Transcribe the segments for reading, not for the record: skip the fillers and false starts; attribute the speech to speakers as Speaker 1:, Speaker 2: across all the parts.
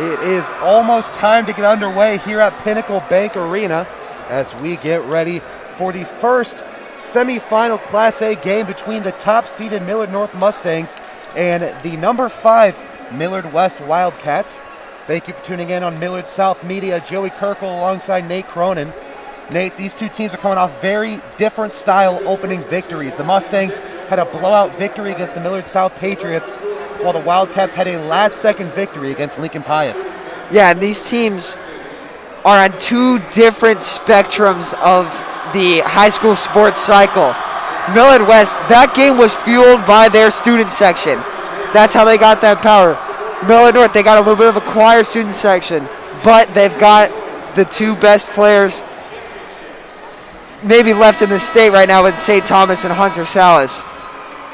Speaker 1: It is almost time to get underway here at Pinnacle Bank Arena as we get ready for the first semifinal Class A game between the top-seeded Millard North Mustangs and the number 5 Millard West Wildcats. Thank you for tuning in on Millard South Media. Joey Kirkle alongside Nate Cronin. Nate, these two teams are coming off very different style opening victories. The Mustangs had a blowout victory against the Millard South Patriots, while the Wildcats had a last-second victory against Lincoln Pius.
Speaker 2: Yeah, and these teams are on two different spectrums of the high school sports cycle. Millard West, that game was fueled by their student section. That's how they got that power. Millard North, they got a little bit of a choir student section, but they've got the two best players maybe left in the state right now with St. Thomas and Hunter Salas.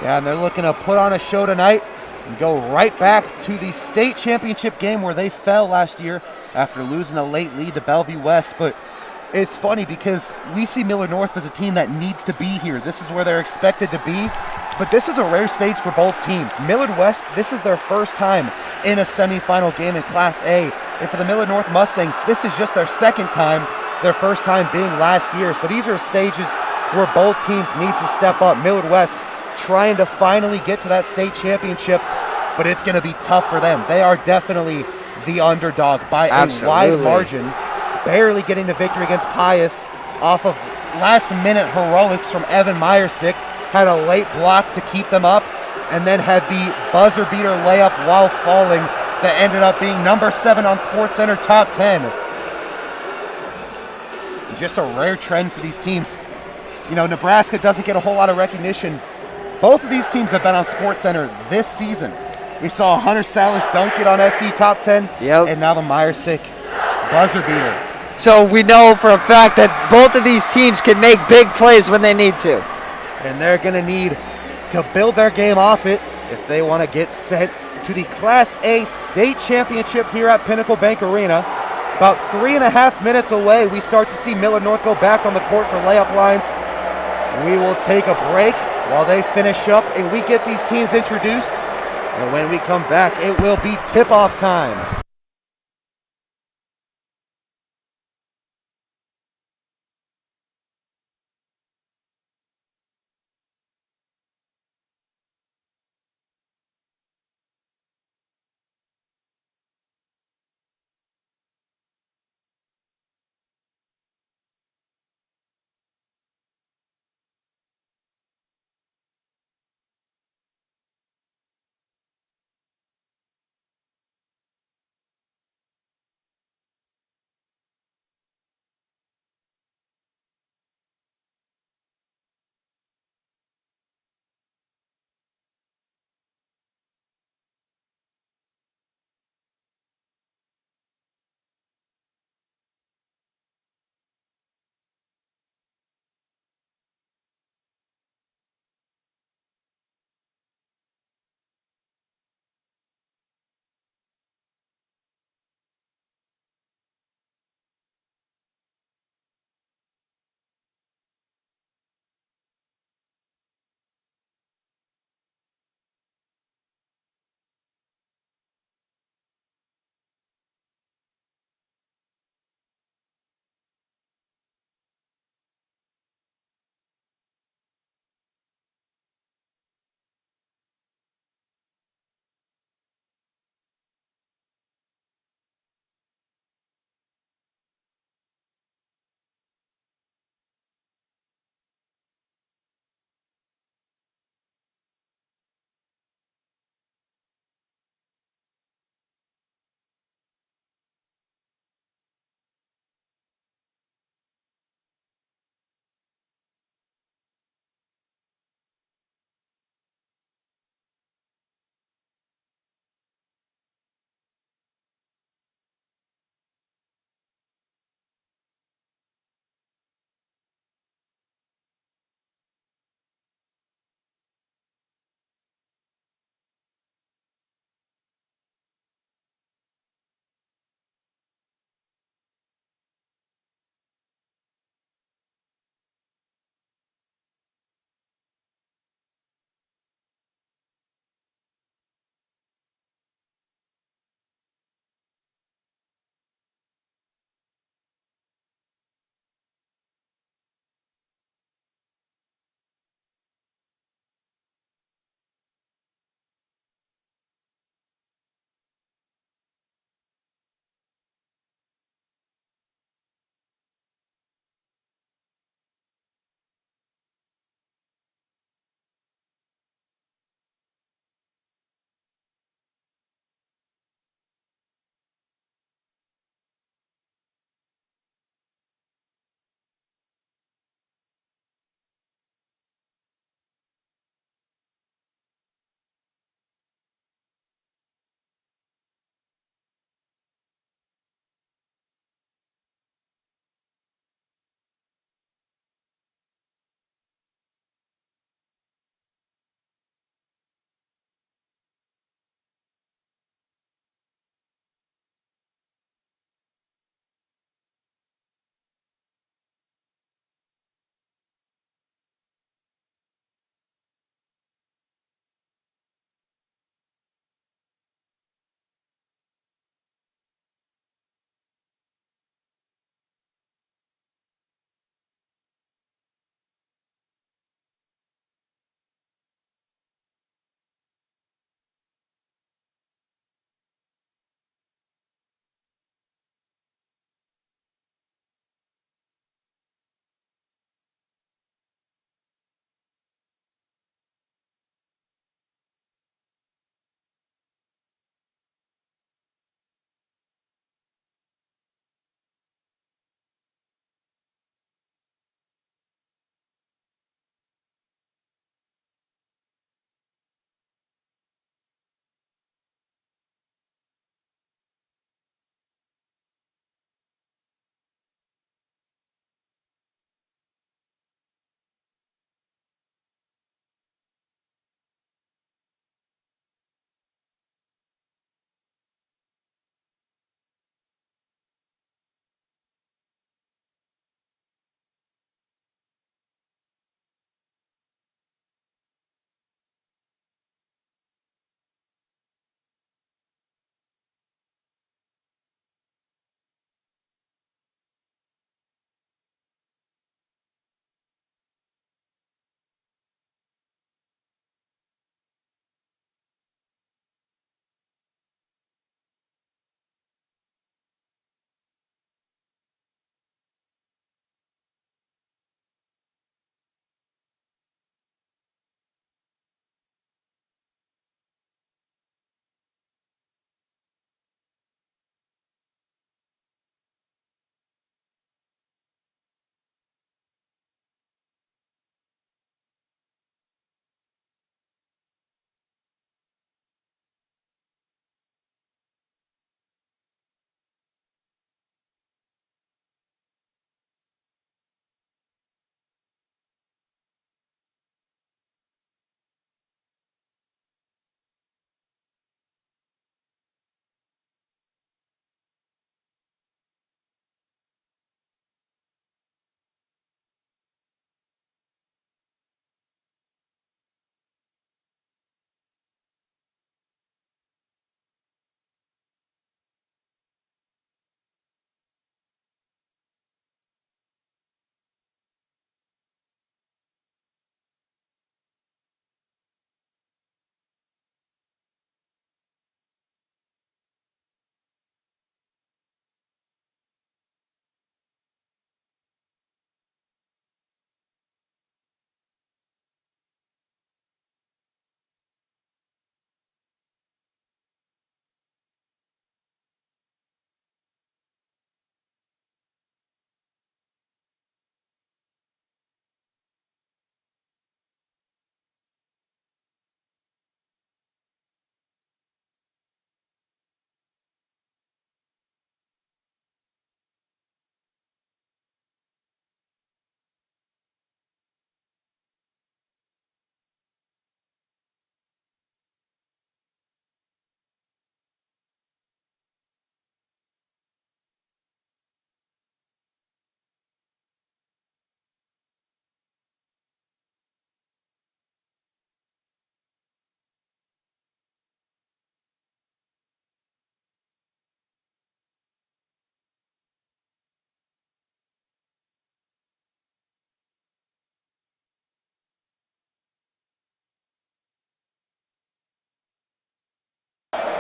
Speaker 1: Yeah, and they're looking to put on a show tonight and go right back to the state championship game where they fell last year after losing a late lead to Bellevue West. But it's funny because we see Millard North as a team that needs to be here. This is where they're expected to be, but this is a rare stage for both teams. Millard West, this is their first time in a semifinal game in Class A, and for the Millard North Mustangs, this is just their second time, their first time being last year. So these are stages where both teams need to step up. Millard West trying to finally get to that state championship, but it's going to be tough for them. They are definitely the underdog by a wide margin, barely getting the victory against Pius off of last-minute heroics from Evan Meyersick. Had a late block to keep them up, and then had the buzzer-beater layup while falling that ended up being number 7 on SportsCenter Top 10. Just a rare trend for these teams. You know, Nebraska doesn't get a whole lot of recognition. Both of these teams have been on SportsCenter this season. We saw Hunter Salas dunk it on SC Top 10, and now the Meyersick buzzer beater.
Speaker 2: So we know for a fact that both of these teams can make big plays when they need to.
Speaker 1: And they're going to need to build their game off it if they want to get sent to the Class A state championship here at Pinnacle Bank Arena. About 3.5 minutes away, we start to see Millard North go back on the court for layup lines. We will take a break while they finish up and we get these teams introduced. And when we come back, it will be tip-off time.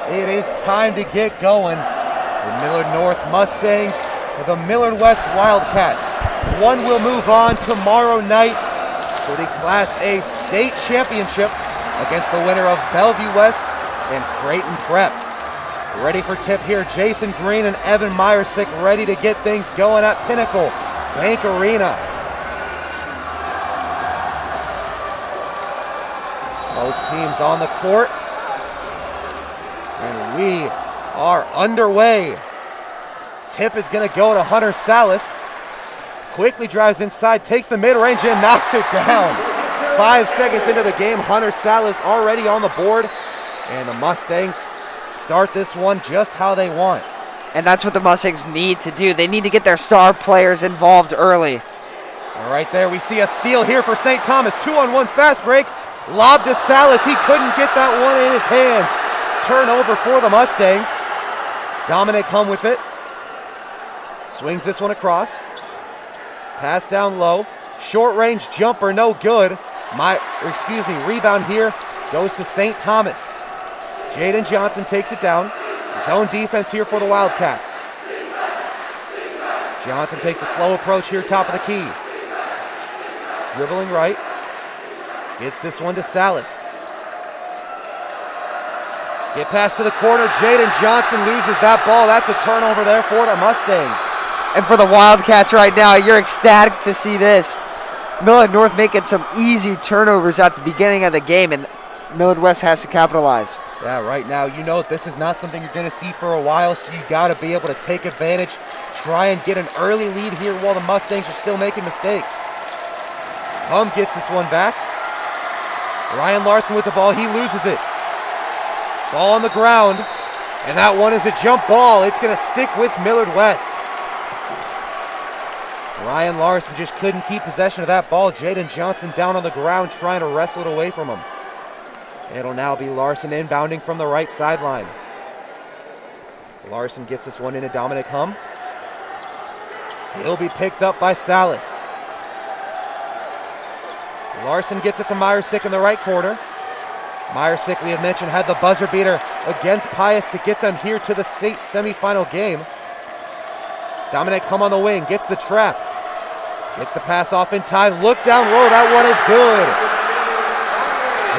Speaker 1: It is time to get going. The Millard North Mustangs with the Millard West Wildcats. One will move on tomorrow night for the Class A State Championship against the winner of Bellevue West and Creighton Prep. Ready for tip here, Jason Green and Evan Meyersick ready to get things going at Pinnacle Bank Arena. Both teams on the court. And we are underway. Tip is going to go to Hunter Salas. Quickly drives inside, takes the mid-range and knocks it down. 5 seconds into the game, Hunter Salas already on the board. And the Mustangs start this one just how they want.
Speaker 2: And that's what the Mustangs need to do. They need to get their star players involved early.
Speaker 1: All right there, we see a steal here for St. Thomas. 2-on-1 fast break. Lob to Salas. He couldn't get that one in his hands. Turnover for the Mustangs. Dominic Hum with it. Swings this one across. Pass down low. Short range jumper, no good. Rebound here goes to St. Thomas. Jaden Johnson takes it down. Zone defense here for the Wildcats. Johnson takes a slow approach here, top of the key. Dribbling right. Gets this one to Salas. Skip pass to the corner. Jaden Johnson loses that ball. That's a turnover there for the Mustangs.
Speaker 2: And for the Wildcats right now, you're ecstatic to see this. Millard North making some easy turnovers at the beginning of the game, and Millard West has to capitalize.
Speaker 1: Yeah, right now, you know this is not something you're going to see for a while, so you got to be able to take advantage, try and get an early lead here while the Mustangs are still making mistakes. Hum gets this one back. Ryan Larson with the ball, he loses it. Ball on the ground, and that one is a jump ball. It's going to stick with Millard West. Ryan Larson just couldn't keep possession of that ball. Jaden Johnson down on the ground trying to wrestle it away from him. It'll now be Larson inbounding from the right sideline. Larson gets this one into Dominic Hum. He'll be picked up by Salas. Larson gets it to Meyersick in the right corner. Meyersick, we have mentioned, had the buzzer beater against Pius to get them here to the state semifinal game. Dominic Hum on the wing, gets the trap. Gets the pass off in time. Look down low, that one is good.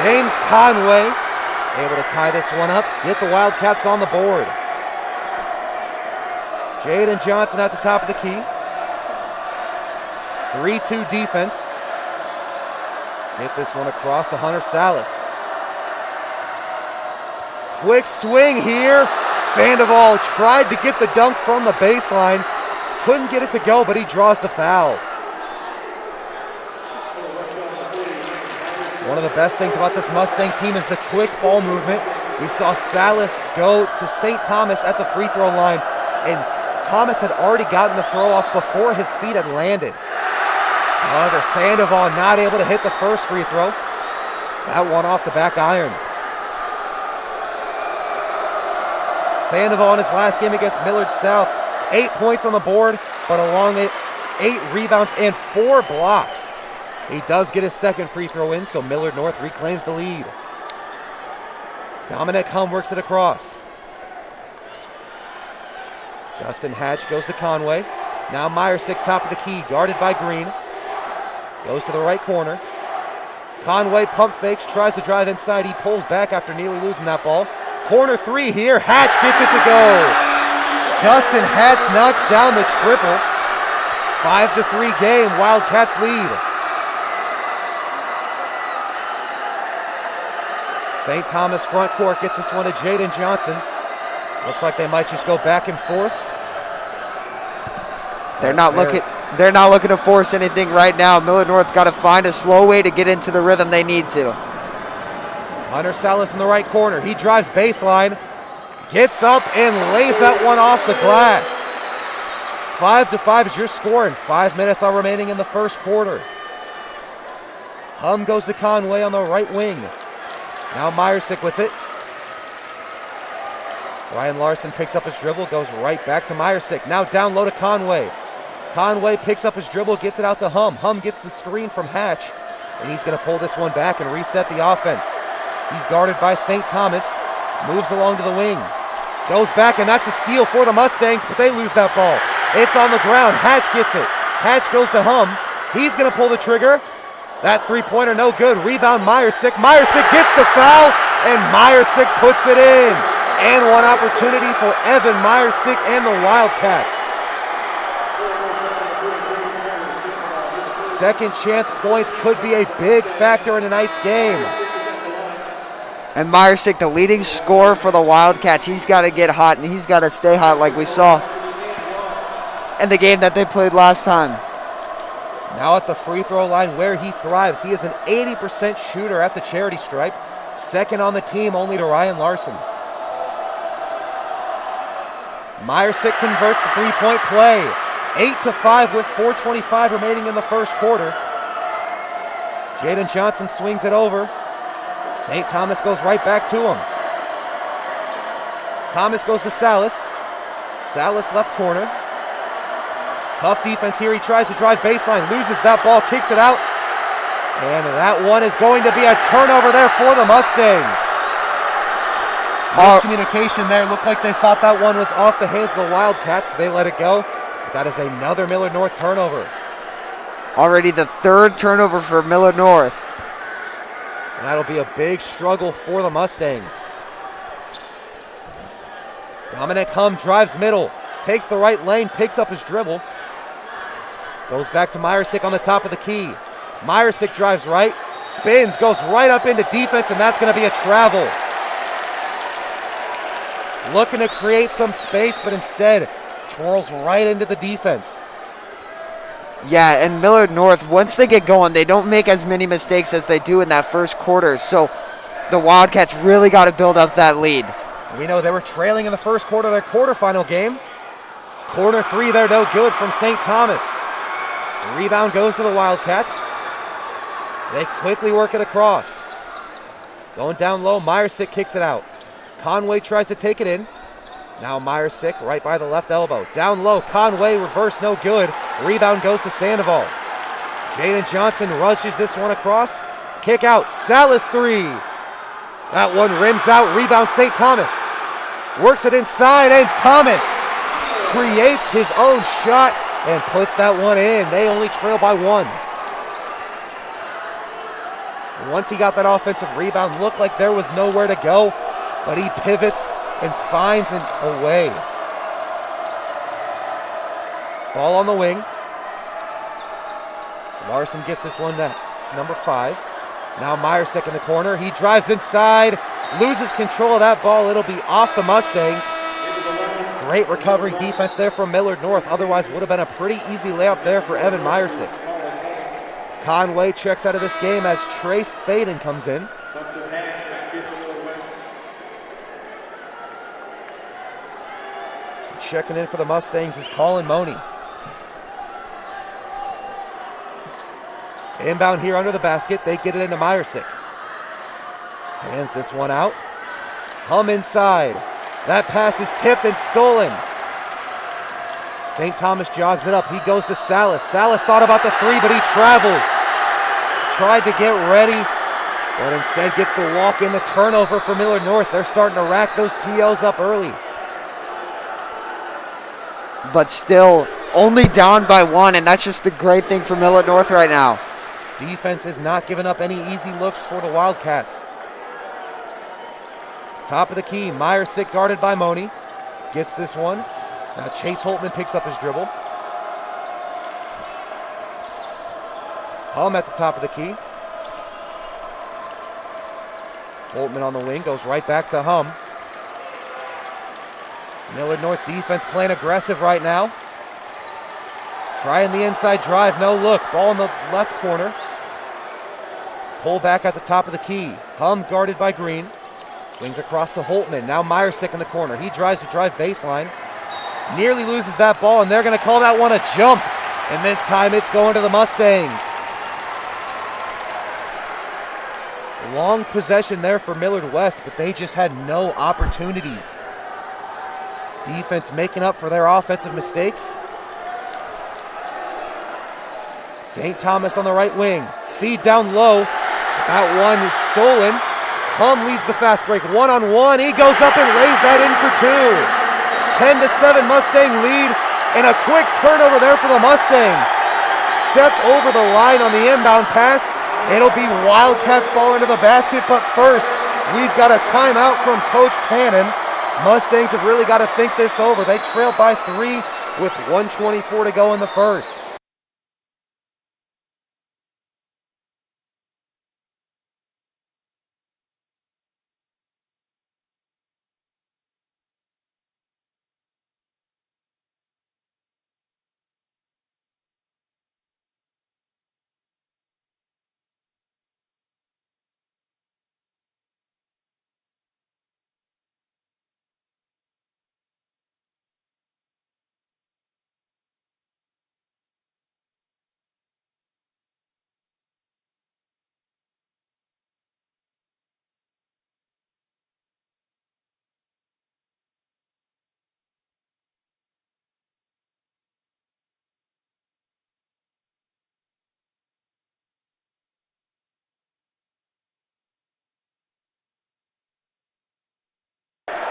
Speaker 1: James Conway able to tie this one up, get the Wildcats on the board. Jaden Johnson at the top of the key. 3-2 defense. Get this one across to Hunter Salas. Quick swing here. Sandoval tried to get the dunk from the baseline. Couldn't get it to go, but he draws the foul. One of the best things about this Mustang team is the quick ball movement. We saw Salas go to St. Thomas at the free throw line, and Thomas had already gotten the throw off before his feet had landed. However, Sandoval not able to hit the first free throw. That one off the back iron. Sandoval in his last game against Millard South, 8 points on the board, but along it, 8 rebounds and 4 blocks. He does get his second free throw in, so Millard North reclaims the lead. Dominic Hum works it across. Dustin Hatch goes to Conway. Now Meyersick top of the key, guarded by Green. Goes to the right corner. Conway pump fakes, tries to drive inside. He pulls back after nearly losing that ball. Corner three here, Hatch gets it to go. Dustin Hatch knocks down the triple. 5-3 game, Wildcats lead. St. Thomas front court gets this one to Jaden Johnson. Looks like they might just go back and forth.
Speaker 2: They're not looking to force anything right now. Millard North got to find a slow way to get into the rhythm they need to.
Speaker 1: Hunter Salas in the right corner. He drives baseline, gets up and lays that one off the glass. 5-5 is your score, and 5 minutes are remaining in the first quarter. Hum goes to Conway on the right wing. Now Meyersick with it. Ryan Larson picks up his dribble, goes right back to Meyersick. Now down low to Conway. Conway picks up his dribble, gets it out to Hum. Hum gets the screen from Hatch, and he's going to pull this one back and reset the offense. He's guarded by St. Thomas. Moves along to the wing. Goes back, and that's a steal for the Mustangs, but they lose that ball. It's on the ground. Hatch gets it. Hatch goes to Hum. He's going to pull the trigger. That three-pointer no good. Rebound Meyersick. Meyersick gets the foul, and Meyersick puts it in. And one opportunity for Evan Meyersick and the Wildcats. Second chance points could be a big factor in tonight's game.
Speaker 2: And Meyersick, the leading scorer for the Wildcats, he's got to get hot, and he's got to stay hot like we saw in the game that they played last time.
Speaker 1: Now at the free throw line where he thrives. He is an 80% shooter at the charity stripe. Second on the team only to Ryan Larson. Meyersick converts the three-point play. 8-5 with 4:25 remaining in the first quarter. Jaden Johnson swings it over. St. Thomas goes right back to him. Thomas goes to Salas. Salas left corner. Tough defense here. He tries to drive baseline, loses that ball, kicks it out. And that one is going to be a turnover there for the Mustangs. Miscommunication there. Looked like they thought that one was off the hands of the Wildcats. They let it go. But that is another Millard North turnover.
Speaker 2: Already the third turnover for Millard North.
Speaker 1: And that'll be a big struggle for the Mustangs. Dominic Hum drives middle, takes the right lane, picks up his dribble. Goes back to Meyersick on the top of the key. Meyersick drives right, spins, goes right up into defense, and that's going to be a travel. Looking to create some space, but instead twirls right into the defense.
Speaker 2: Yeah, and Millard North, once they get going, they don't make as many mistakes as they do in that first quarter. So the Wildcats really got to build up that lead.
Speaker 1: We know they were trailing in the first quarter of their quarterfinal game. Corner three there, no good from St. Thomas. Rebound goes to the Wildcats. They quickly work it across. Going down low, Meyersick kicks it out. Conway tries to take it in. Now Meyersick right by the left elbow. Down low, Conway, reverse, no good. Rebound goes to Sandoval. Jaden Johnson rushes this one across. Kick out, Salas three. That one rims out, rebound St. Thomas. Works it inside, and Thomas creates his own shot and puts that one in. They only trail by one. Once he got that offensive rebound, looked like there was nowhere to go, but he pivots and finds an away. Ball on the wing. Larson gets this one to number 5. Now Meyersick in the corner. He drives inside, loses control of that ball. It'll be off the Mustangs. Great recovery defense there from Millard North. Otherwise would have been a pretty easy layup there for Evan Meyersick. Conway checks out of this game as Trace Faden comes in. Checking in for the Mustangs is Colin Money. Inbound here under the basket. They get it into Meyersick. Hands this one out. Hum inside. That pass is tipped and stolen. St. Thomas jogs it up. He goes to Salas. Salas thought about the three, but he travels. Tried to get ready, but instead gets the walk in, the turnover for Millard North. They're starting to rack those TOs up early.
Speaker 2: But still only down by one, and that's just the great thing for Millard North right now.
Speaker 1: Defense is not giving up any easy looks for the Wildcats. Top of the key, Meyersick guarded by Money. Gets this one. Now Chase Holtman picks up his dribble. Hum at the top of the key. Holtman on the wing, goes right back to Hum. Millard North defense playing aggressive right now. Trying the inside drive, no look. Ball in the left corner. Pull back at the top of the key. Hum guarded by Green. Swings across to Holtman. Now Meyersick in the corner. He tries to drive baseline. Nearly loses that ball, and they're going to call that one a jump. And this time it's going to the Mustangs. Long possession there for Millard West, but they just had no opportunities. Defense making up for their offensive mistakes. St. Thomas on the right wing. Feed down low. That one is stolen. Hum leads the fast break, 1-on-1. He goes up and lays that in for 2. 10-7 Mustang lead, and a quick turnover there for the Mustangs. Stepped over the line on the inbound pass. It'll be Wildcats ball into the basket, but first, we've got a timeout from Coach Cannon. Mustangs have really got to think this over. They trail by 3 with 1:24 to go in the first.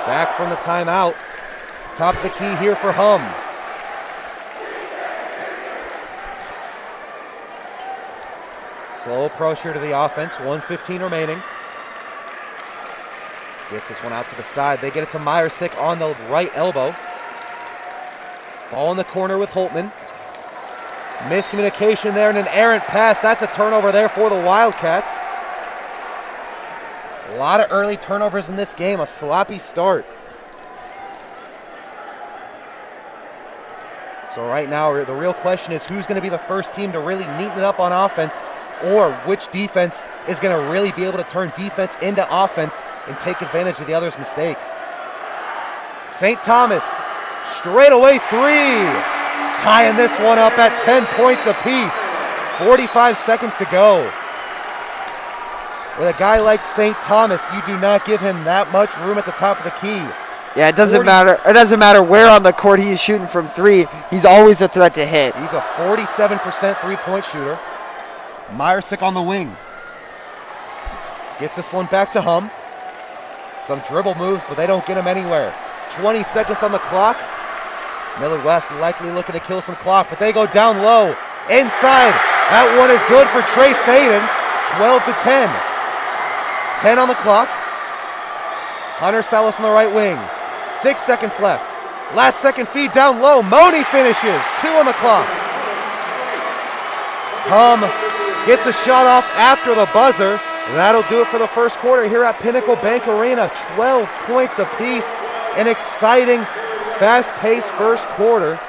Speaker 1: Back from the timeout. Top of the key here for Hum. Slow approach here to the offense, 1:15 remaining. Gets this one out to the side. They get it to Meyersick on the right elbow. Ball in the corner with Holtman. Miscommunication there and an errant pass. That's a turnover there for the Wildcats. A lot of early turnovers in this game, a sloppy start. So right now, the real question is who's going to be the first team to really neaten it up on offense, or which defense is going to really be able to turn defense into offense and take advantage of the other's mistakes. St. Thomas, straight away 3. Tying this one up at 10 points apiece. 45 seconds to go. With a guy like St. Thomas, you do not give him that much room at the top of the key.
Speaker 2: Yeah, it doesn't matter. It doesn't matter where on the court he is shooting from 3. He's always a threat to hit.
Speaker 1: He's a 47% three-point shooter. Meyersick on the wing. Gets this one back to Hum. Some dribble moves, but they don't get him anywhere. 20 seconds on the clock. Millard West likely looking to kill some clock, but they go down low. Inside. That one is good for Trace Thaden. 12-10. 10 on the clock. Hunter Salas on the right wing. 6 seconds left. Last second feed down low. Moni finishes. 2 on the clock. Hum gets a shot off after the buzzer. That'll do it for the first quarter here at Pinnacle Bank Arena. 12 points apiece. An exciting, fast-paced first quarter.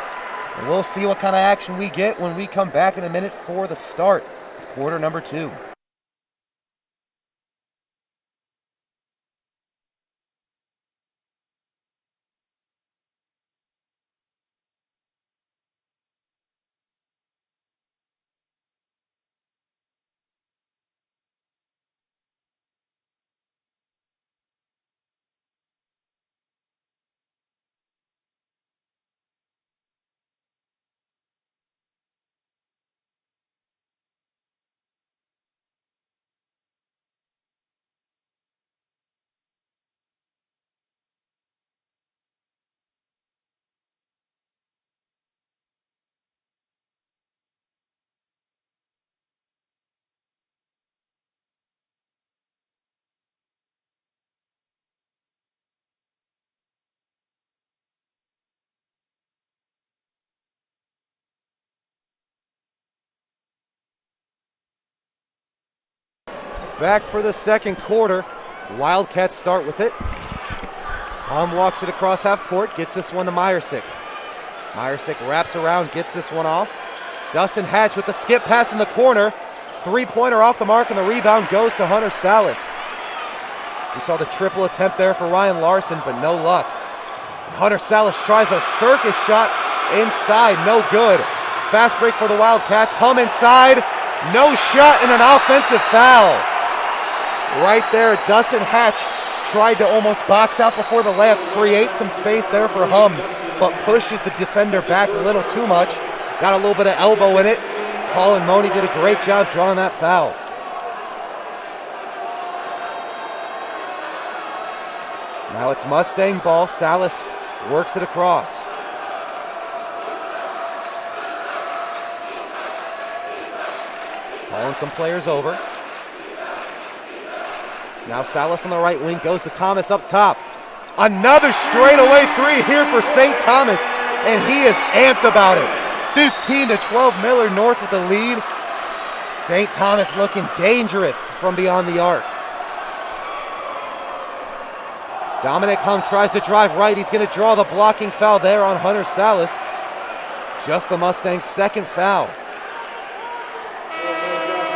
Speaker 1: And we'll see what kind of action we get when we come back in a minute for the start of quarter number 2. Back for the second quarter. Wildcats start with it. Hum walks it across half court, gets this one to Meyersick. Meyersick wraps around, gets this one off. Dustin Hatch with the skip pass in the corner. Three-pointer off the mark, and the rebound goes to Hunter Salas. We saw the triple attempt there for Ryan Larson, but no luck. Hunter Salas tries a circus shot inside, no good. Fast break for the Wildcats. Hum inside, no shot, and an offensive foul. Right there, Dustin Hatch tried to almost box out before the layup, create some space there for Hum, but pushes the defender back a little too much. Got a little bit of elbow in it. Colin Money did a great job drawing that foul. Now it's Mustang ball. Salas works it across. Calling some players over. Now Salas on the right wing, goes to Thomas up top. Another straightaway three here for St. Thomas, and he is amped about it. 15-12, Millard North with the lead. St. Thomas looking dangerous from beyond the arc. Dominic Hung tries to drive right. He's going to draw the blocking foul there on Hunter Salas. Just the Mustangs' second foul.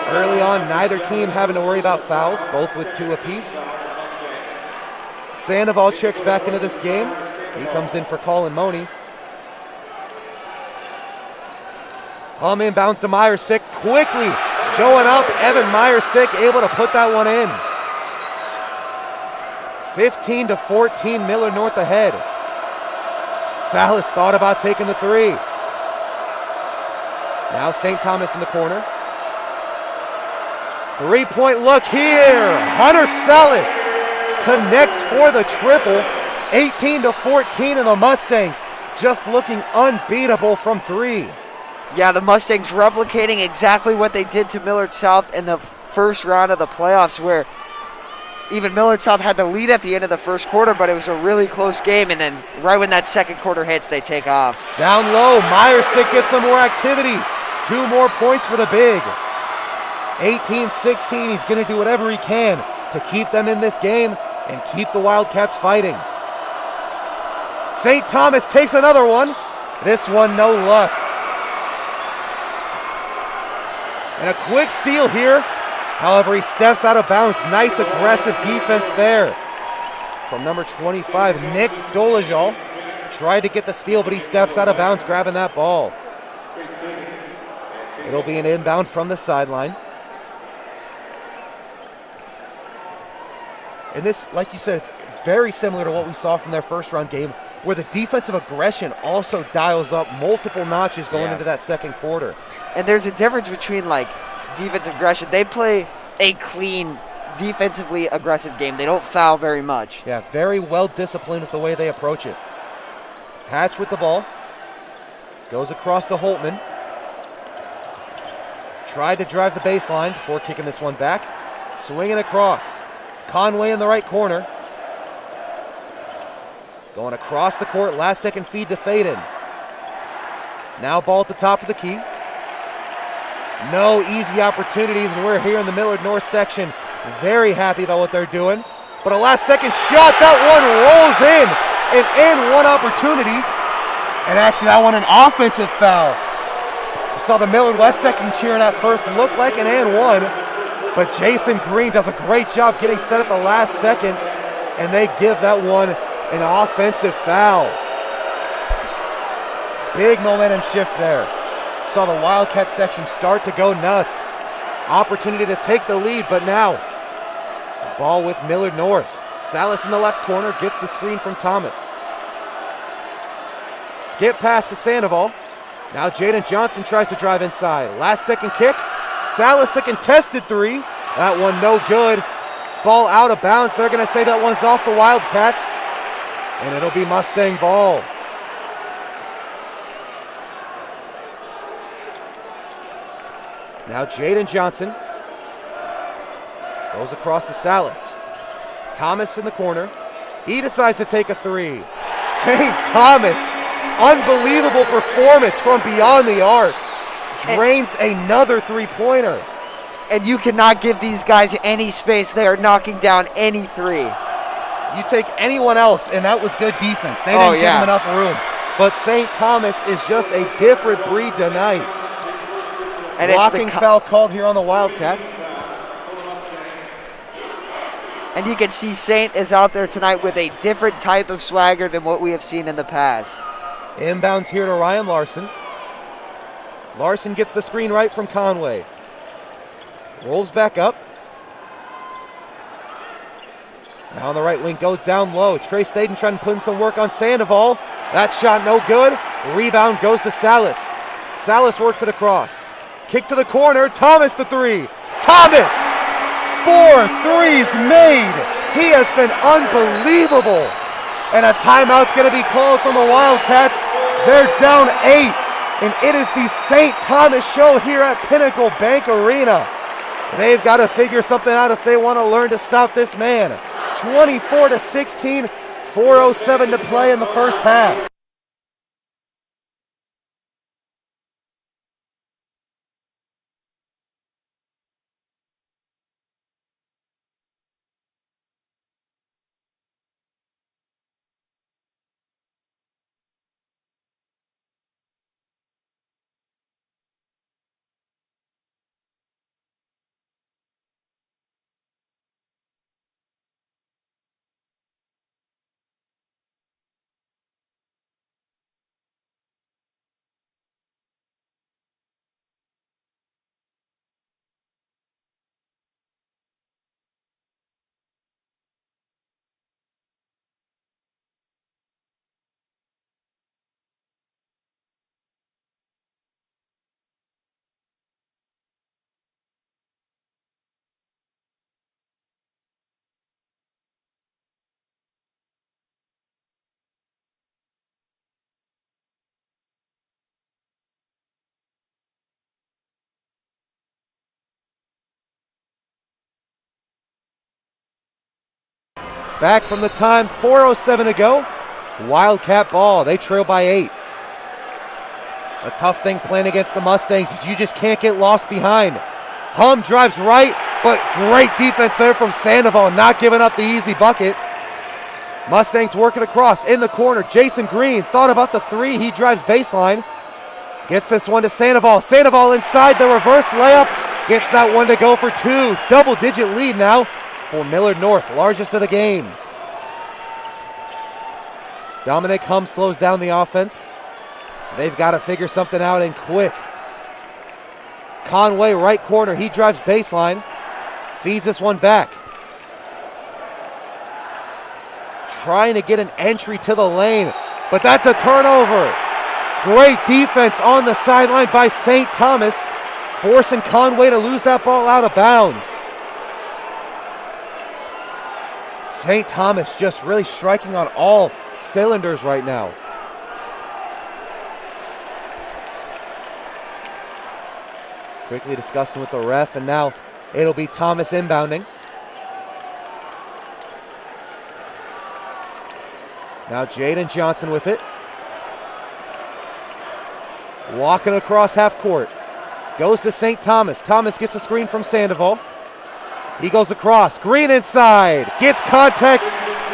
Speaker 1: Early on, neither team having to worry about fouls, both with 2 apiece. Sandoval checks back into this game. He comes in for Colin Money. Hum inbounds to Myersick, quickly going up. Evan Myersick able to put that one in. 15-14, Millard North ahead. Salas thought about taking the three. Now St. Thomas in the corner. 3-point look here. Hunter Salas connects for the triple. 18-14, and the Mustangs just looking unbeatable from 3.
Speaker 2: Yeah, the Mustangs replicating exactly what they did to Millard South in the first round of the playoffs, where even Millard South had to lead at the end of the first quarter, but it was a really close game, and then right when that second quarter hits, they take off.
Speaker 1: Down low, Myersick gets some more activity. 2 more points for the big. 18-16, he's going to do whatever he can to keep them in this game and keep the Wildcats fighting. St. Thomas takes another one. This one, no luck. And a quick steal here. However, he steps out of bounds. Nice aggressive defense there from number 25, Nick Dolajal. Tried to get the steal, but he steps out of bounds grabbing that ball. It'll be an inbound from the sideline. And this, like you said, it's very similar to what we saw from their first round game, where the defensive aggression also dials up multiple notches going into that second quarter.
Speaker 2: And there's a difference between like defensive aggression. They play a clean, defensively aggressive game. They don't foul very much.
Speaker 1: Yeah, very well disciplined with the way they approach it. Hatch with the ball. Goes across to Holtman. Tried to drive the baseline before kicking this one back. Swinging across. Conway in the right corner. Going across the court, last second feed to Thaden. Now ball at the top of the key. No easy opportunities, and we're here in the Millard North section. Very happy about what they're doing. But a last second shot, that one rolls in. An and one opportunity. And actually that one an offensive foul. We saw the Millard West section cheering at first, looked like an and one. But Jason Green does a great job getting set at the last second, and they give that one an offensive foul. Big momentum shift there. Saw the Wildcat section start to go nuts. Opportunity to take the lead, but now ball with Millard North. Salas in the left corner gets the screen from Thomas. Skip pass to Sandoval. Now Jaden Johnson tries to drive inside. Last second kick. Salas the contested three. That one no good. Ball out of bounds. They're going to say that one's off the Wildcats. And it'll be Mustang ball. Now Jaden Johnson goes across to Salas. Thomas in the corner. He decides to take a three. St. Thomas, unbelievable performance from beyond the arc. Drains another three-pointer.
Speaker 2: And you cannot give these guys any space. They are knocking down any three.
Speaker 1: You take anyone else, and that was good defense. They didn't give them enough room. But St. Thomas is just a different breed tonight. And blocking foul called here on the Wildcats.
Speaker 2: And you can see Saint is out there tonight with a different type of swagger than what we have seen in the past.
Speaker 1: Inbounds here to Ryan Larson. Larson gets the screen right from Conway. Rolls back up. Now on the right wing, goes down low. Trace Thaden trying to put in some work on Sandoval. That shot no good. Rebound goes to Salas. Salas works it across. Kick to the corner. Thomas the three. Thomas! 4 threes made. He has been unbelievable. And a timeout's going to be called from the Wildcats. They're down 8. And it is the St. Thomas show here at Pinnacle Bank Arena. They've got to figure something out if they want to learn to stop this man. 24-16, 4:07 to play in the first half. Back from the time, 4:07 to go. Wildcat ball, they trail by 8. A tough thing playing against the Mustangs is you just can't get lost behind. Hum drives right, but great defense there from Sandoval, not giving up the easy bucket. Mustangs working across in the corner. Jason Green thought about the 3. He drives baseline. Gets this one to Sandoval. Sandoval inside the reverse layup. Gets that one to go for 2. Double-digit lead now for Millard North, largest of the game. Dominic Hum slows down the offense. They've got to figure something out and quick. Conway, right corner, he drives baseline. Feeds this one back. Trying to get an entry to the lane, but that's a turnover. Great defense on the sideline by St. Thomas, forcing Conway to lose that ball out of bounds. St. Thomas just really striking on all cylinders right now. Quickly discussing with the ref, and now it'll be Thomas inbounding. Now Jaden Johnson with it. Walking across half court. Goes to St. Thomas. Thomas gets a screen from Sandoval. He goes across. Green inside. Gets contact.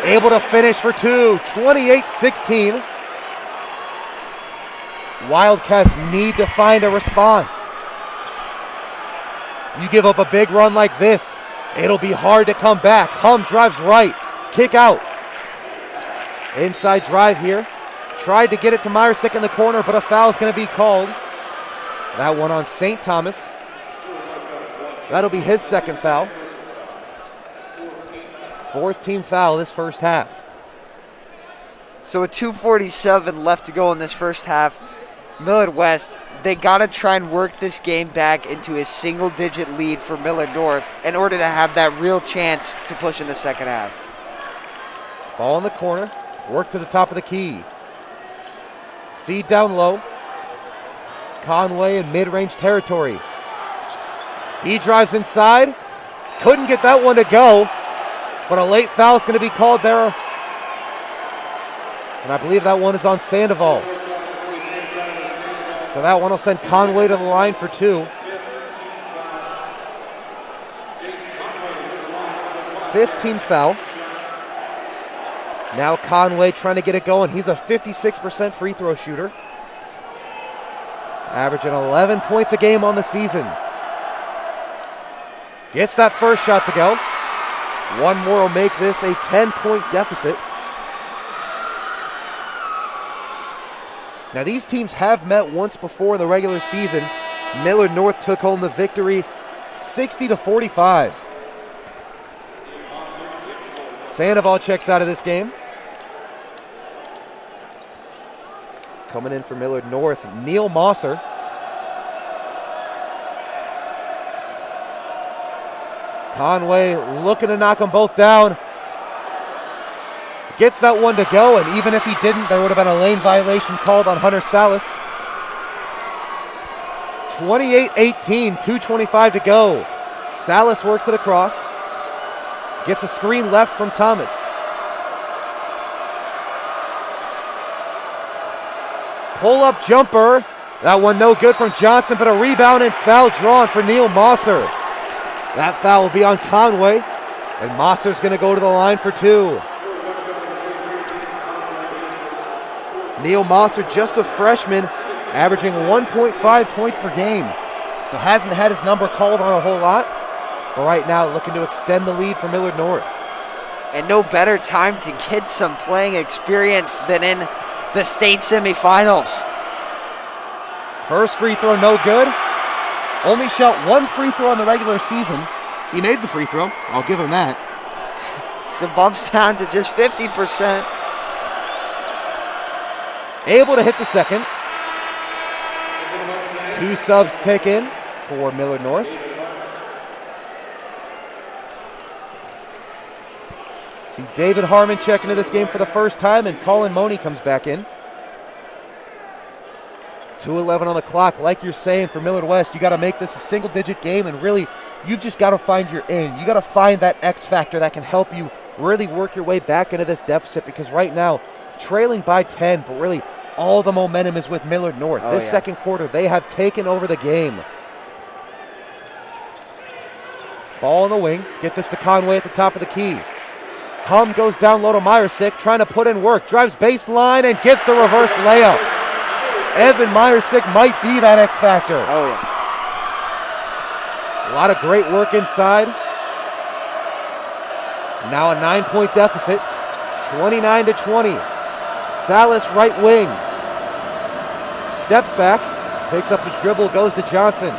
Speaker 1: Able to finish for 2. 28-16. Wildcats need to find a response. You give up a big run like this, it'll be hard to come back. Hum drives right. Kick out. Inside drive here. Tried to get it to Myersick in the corner, but a foul is going to be called. That one on St. Thomas. That'll be his second foul. 4th team foul this first half.
Speaker 2: So with 2:47 left to go in this first half, Millard West, they got to try and work this game back into a single-digit lead for Millard North in order to have that real chance to push in the second half.
Speaker 1: Ball in the corner. Work to the top of the key. Feed down low. Conway in mid-range territory. He drives inside. Couldn't get that one to go, but a late foul is going to be called there. And I believe that one is on Sandoval. So that one will send Conway to the line for 2. 5th team foul. Now Conway trying to get it going. He's a 56% free throw shooter. Averaging 11 points a game on the season. Gets that first shot to go. One more will make this a 10-point deficit. Now these teams have met once before in the regular season. Millard North took home the victory 60-45. Sandoval checks out of this game. Coming in for Millard North, Neil Mosser. Conway looking to knock them both down. Gets that one to go, and even if he didn't, there would have been a lane violation called on Hunter Salas. 28-18, 2:25 to go. Salas works it across. Gets a screen left from Thomas. Pull-up jumper. That one no good from Johnson, but a rebound and foul drawn for Neil Mosser. That foul will be on Conway, and Mosser's going to go to the line for two. Neil Mosser, just a freshman, averaging 1.5 points per game. So hasn't had his number called on a whole lot, but right now looking to extend the lead for Millard North.
Speaker 2: And no better time to get some playing experience than in the state semifinals.
Speaker 1: First free throw, no good. Only shot one free throw in the regular season. He made the free throw. I'll give him that.
Speaker 2: So bumps down to just 50%.
Speaker 1: Able to hit the second. Two subs taken for Millard North. See David Harmon check into this game for the first time, and Colin Money comes back in. 2:11 on the clock. Like you're saying, for Millard West, you got to make this a single-digit game, and really, you've just got to find your in. You got to find that X factor that can help you really work your way back into this deficit, because right now, trailing by 10, but really all the momentum is with Millard North. This second quarter, they have taken over the game. Ball in the wing. Get this to Conway at the top of the key. Hum goes down low to Meyersick, trying to put in work. Drives baseline and gets the reverse layup. Evan Meyersick might be that X factor.
Speaker 2: Oh, yeah.
Speaker 1: A lot of great work inside. Now a 9-point deficit, 29-20. Salas right wing. Steps back, picks up his dribble, goes to Johnson.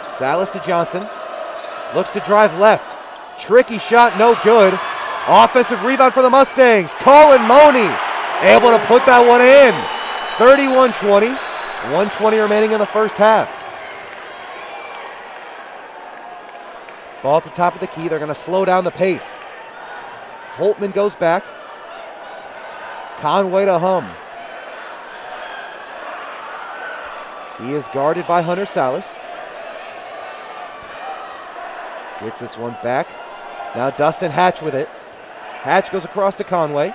Speaker 1: Salas to Johnson. Looks to drive left. Tricky shot, no good. Offensive rebound for the Mustangs. Colin Money able to put that one in. 31-20. 1:20 remaining in the first half. Ball at the top of the key. They're going to slow down the pace. Holtman goes back. Conway to Hum. He is guarded by Hunter Salas. Gets this one back. Now Dustin Hatch with it. Hatch goes across to Conway.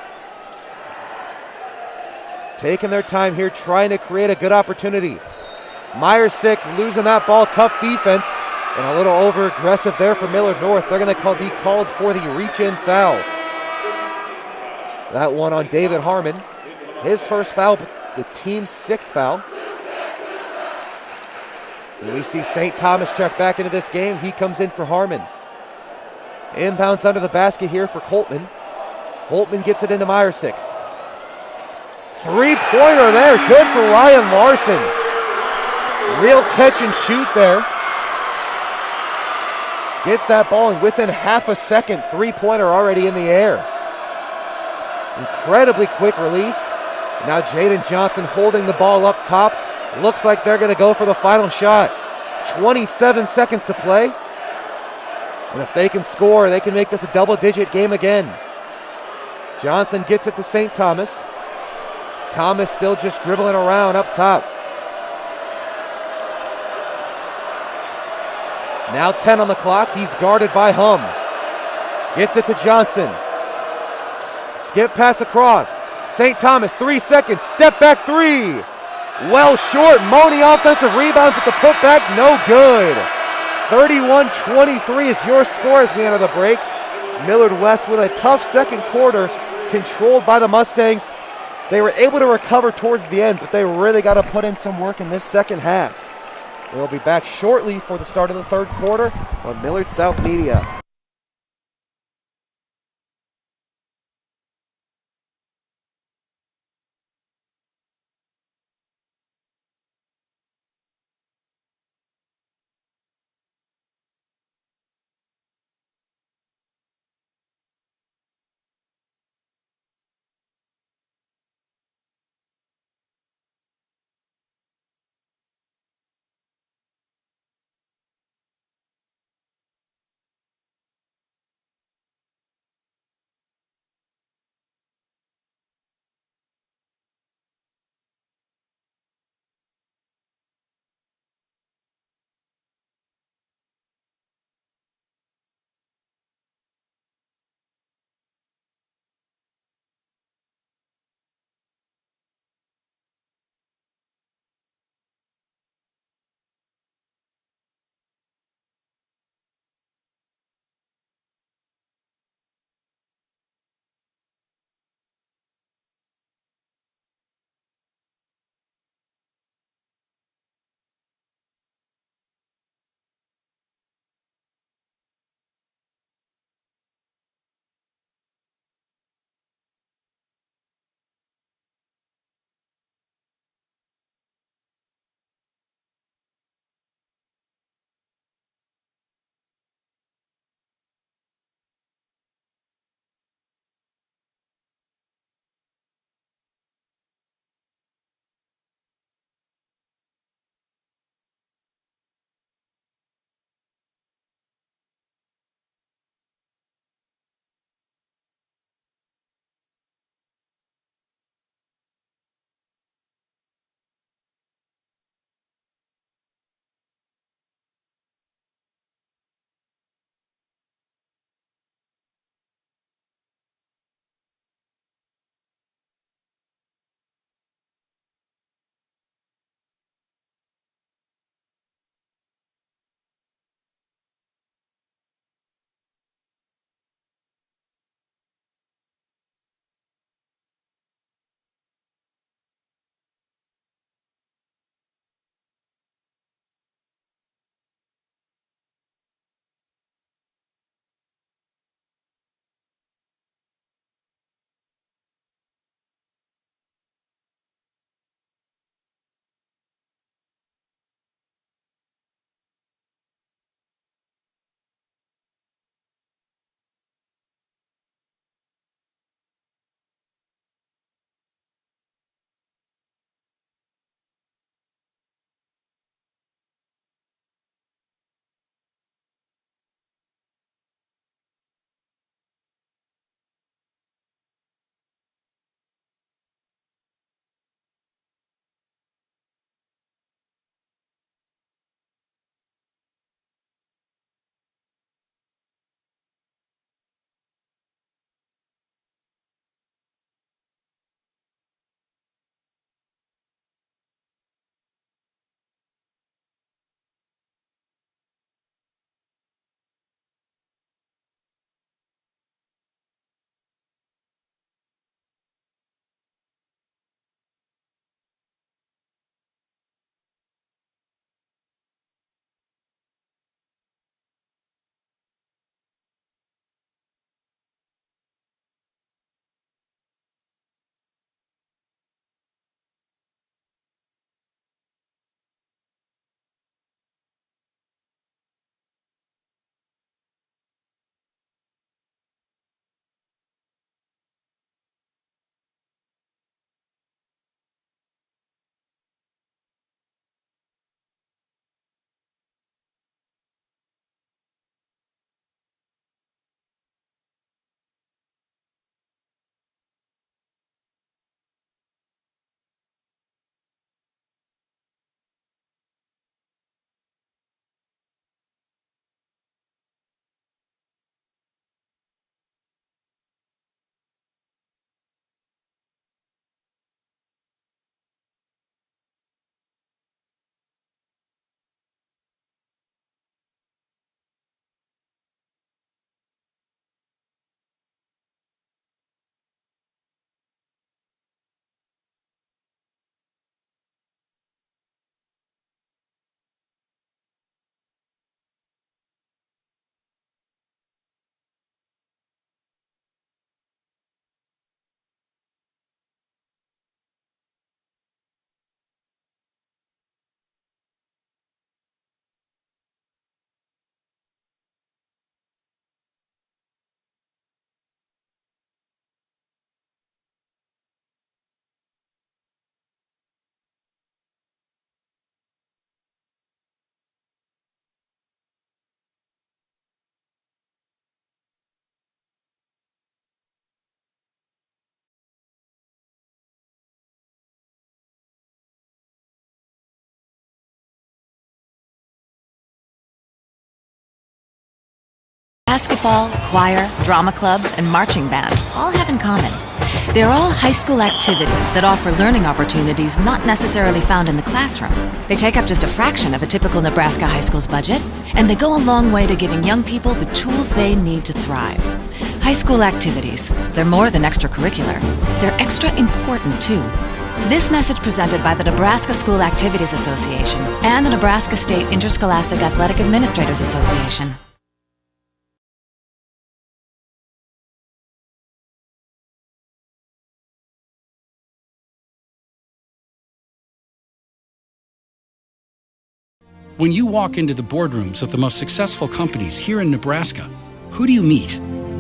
Speaker 1: Taking their time here, trying to create a good opportunity. Meyersick losing that ball. Tough defense. And a little over-aggressive there for Millard North. They're going to be called for the reach-in foul. That one on David Harmon. His first foul, the team's sixth foul. And we see St. Thomas check back into this game. He comes in for Harmon. Inbounds under the basket here for Coltman. Holtman gets it into Meyersick. Three-pointer there, good for Ryan Larson. Real catch and shoot there. Gets that ball, and within half a second, three-pointer already in the air. Incredibly quick release. Now Jaden Johnson holding the ball up top. Looks like they're going to go for the final shot. 27 seconds to play. And if they can score, they can make this a double-digit game again. Johnson gets it to St. Thomas. Thomas still just dribbling around up top. Now 10 on the clock. He's guarded by Hum. Gets it to Johnson. Skip pass across. St. Thomas, 3 seconds. Step back three. Well short. Money offensive rebound, but the putback no good. 31-23 is your score as we enter the break. Millard West with a tough second quarter, controlled by the Mustangs. They were able to recover towards the end, but they really got to put in some work in this second half. We'll be back shortly for the start of the third quarter on Millard South Media.
Speaker 3: Basketball, choir, drama club, and marching band all have in common. They're all high school activities that offer learning opportunities not necessarily found in the classroom. They take up just a fraction of a typical Nebraska high school's budget, and they go a long way to giving young people the tools they need to thrive. High school activities, they're more than extracurricular. They're extra important, too. This message presented by the Nebraska School Activities Association and the Nebraska State Interscholastic Athletic Administrators Association.
Speaker 4: When you walk into the boardrooms of the most successful companies here in Nebraska, who do you meet?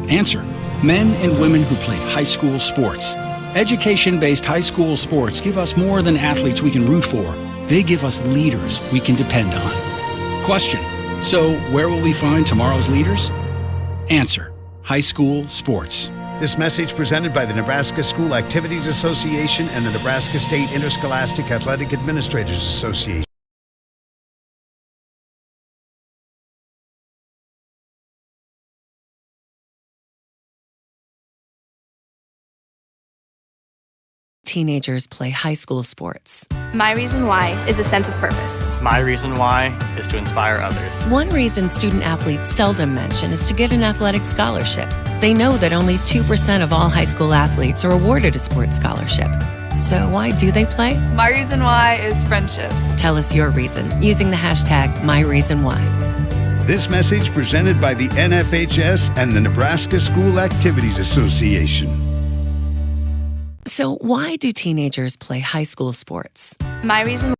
Speaker 4: Answer: men and women who played high school sports. Education-based high school sports give us more than athletes we can root for. They give us leaders we can depend on. Question: so where will we find tomorrow's leaders? Answer: high school sports.
Speaker 5: This message presented by the Nebraska School Activities Association and the Nebraska State Interscholastic Athletic Administrators Association.
Speaker 6: Teenagers play high school sports.
Speaker 7: My reason why is a sense of purpose.
Speaker 8: My reason why is to inspire others.
Speaker 6: One reason student athletes seldom mention is to get an athletic scholarship. They know that only 2% of all high school athletes are awarded a sports scholarship. So why do they play?
Speaker 9: My reason why is friendship.
Speaker 6: Tell us your reason using the hashtag #MyReasonWhy.
Speaker 5: This message presented by the NFHS and the Nebraska School Activities Association.
Speaker 6: So why do teenagers play high school sports?
Speaker 7: My reason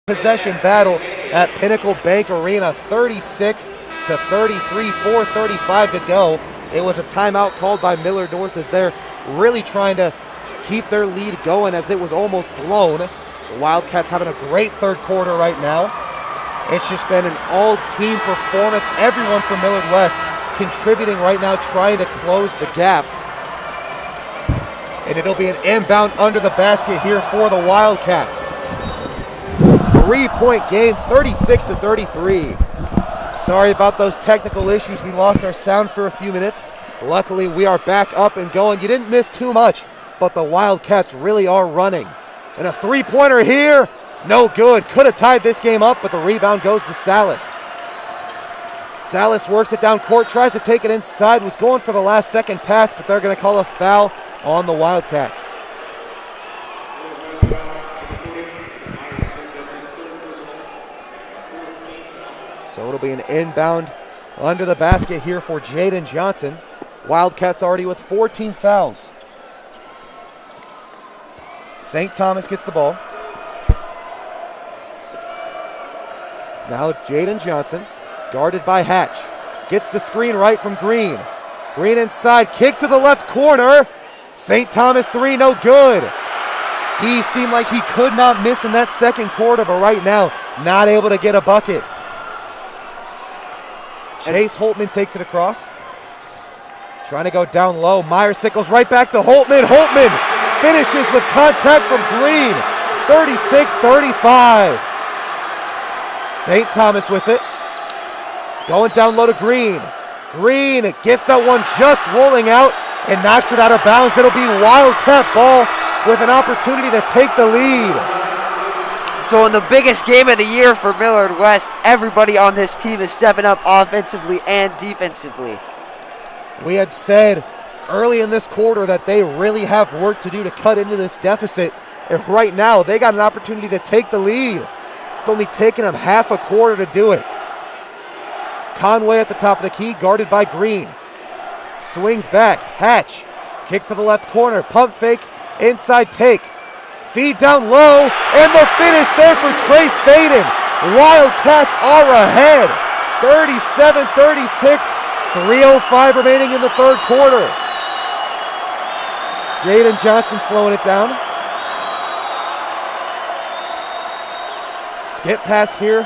Speaker 1: possession battle at Pinnacle Bank Arena, 36 to 33, 4:35 to go. It was a timeout called by Millard North as they're really trying to keep their lead going as it was almost blown. The Wildcats having a great third quarter right now. It's just been an all-team performance. Everyone from Millard West contributing right now, trying to close the gap. And it'll be an inbound under the basket here for the Wildcats. 3-point game, 36 to 33. Sorry about those technical issues. We lost our sound for a few minutes. Luckily, we are back up and going. You didn't miss too much, but the Wildcats really are running. And a three-pointer here, no good. Could have tied this game up, but the rebound goes to Salas. Salas works it down court, tries to take it inside, was going for the last second pass, but they're going to call a foul on the Wildcats. So it'll be an inbound under the basket here for Jaden Johnson. Wildcats already with 14 fouls. St. Thomas gets the ball. Now Jaden Johnson, guarded by Hatch. Gets the screen right from Green. Green inside, kick to the left corner. St. Thomas three, no good. He seemed like he could not miss in that second quarter, but right now, not able to get a bucket. Chase Holtman takes it across. Trying to go down low. Myersick goes right back to Holtman. Holtman finishes with contact from Green. 36-35. St. Thomas with it. Going down low to Green. Green gets that one just rolling out and knocks it out of bounds. It'll be Wildcat ball with an opportunity to take the lead.
Speaker 2: So in the biggest game of the year for Millard West, everybody on this team is stepping up offensively and defensively.
Speaker 1: We had said early in this quarter that they really have work to do to cut into this deficit. And right now, they got an opportunity to take the lead. It's only taken them half a quarter to do it. Conway at the top of the key, guarded by Green. Swings back, Hatch. Kick to the left corner, pump fake, inside take. Feed down low, and the finish there for Trace Baden. Wildcats are ahead, 37-36, 3:05 remaining in the third quarter. Jaden Johnson slowing it down. Skip pass here.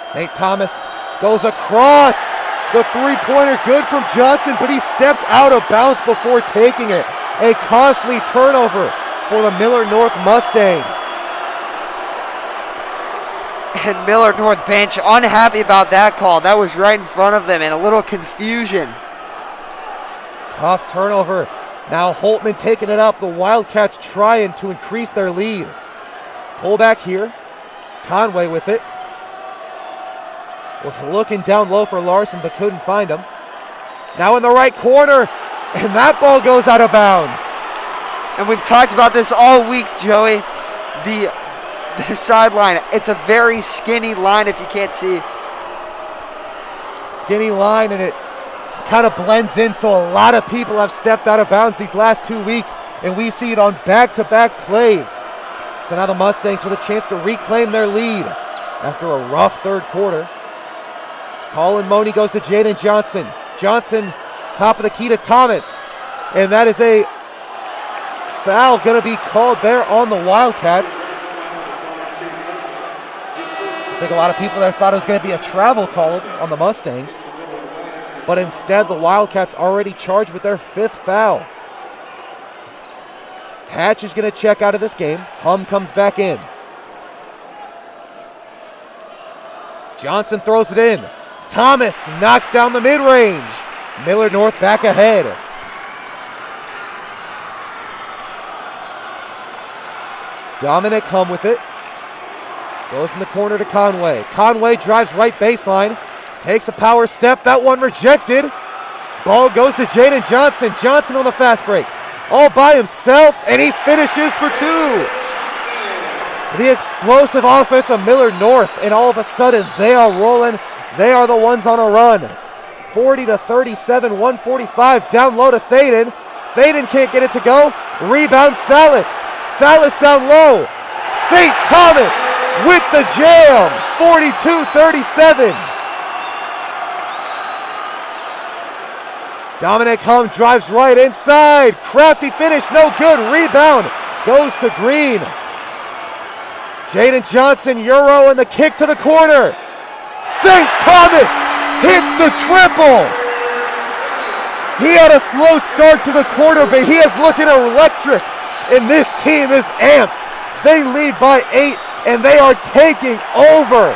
Speaker 1: St. Thomas goes across. The three-pointer good from Johnson, but he stepped out of bounds before taking it. A costly turnover for the Millard North Mustangs.
Speaker 2: And Millard North bench unhappy about that call. That was right in front of them and a little confusion.
Speaker 1: Tough turnover. Now Holtman taking it up. The Wildcats trying to increase their lead. Pull back here. Conway with it. Was looking down low for Larson but couldn't find him. Now in the right corner, and that ball goes out of bounds.
Speaker 2: And we've talked about this all week, Joey. The sideline, it's a very skinny line if you can't see.
Speaker 1: Skinny line, and it kind of blends in, so a lot of people have stepped out of bounds these last 2 weeks, and we see it on back-to-back plays. So now the Mustangs with a chance to reclaim their lead after a rough third quarter. Colin Money goes to Jaden Johnson. Johnson, top of the key to Thomas. And that is a foul going to be called there on the Wildcats. I think a lot of people there thought it was going to be a travel called on the Mustangs. But instead, the Wildcats already charged with their fifth foul. Hatch is going to check out of this game. Hum comes back in. Johnson throws it in. Thomas knocks down the mid-range. Millard North back ahead. Dominic Hum with it. Goes in the corner to Conway. Conway drives right baseline. Takes a power step. That one rejected. Ball goes to Jaden Johnson. Johnson on the fast break. All by himself, and he finishes for two. The explosive offense of Millard North, and all of a sudden they are rolling. They are the ones on a run. 40-37, 145 down low to Thaden. Thaden can't get it to go. Rebound Salas. Salas down low. St. Thomas with the jam, 42-37. Dominic Hum drives right inside. Crafty finish, no good. Rebound goes to Green. Jaden Johnson, Euro, and the kick to the corner. St. Thomas hits the triple. He had a slow start to the quarter, but he is looking electric, and this team is amped. They lead by 8, and they are taking over.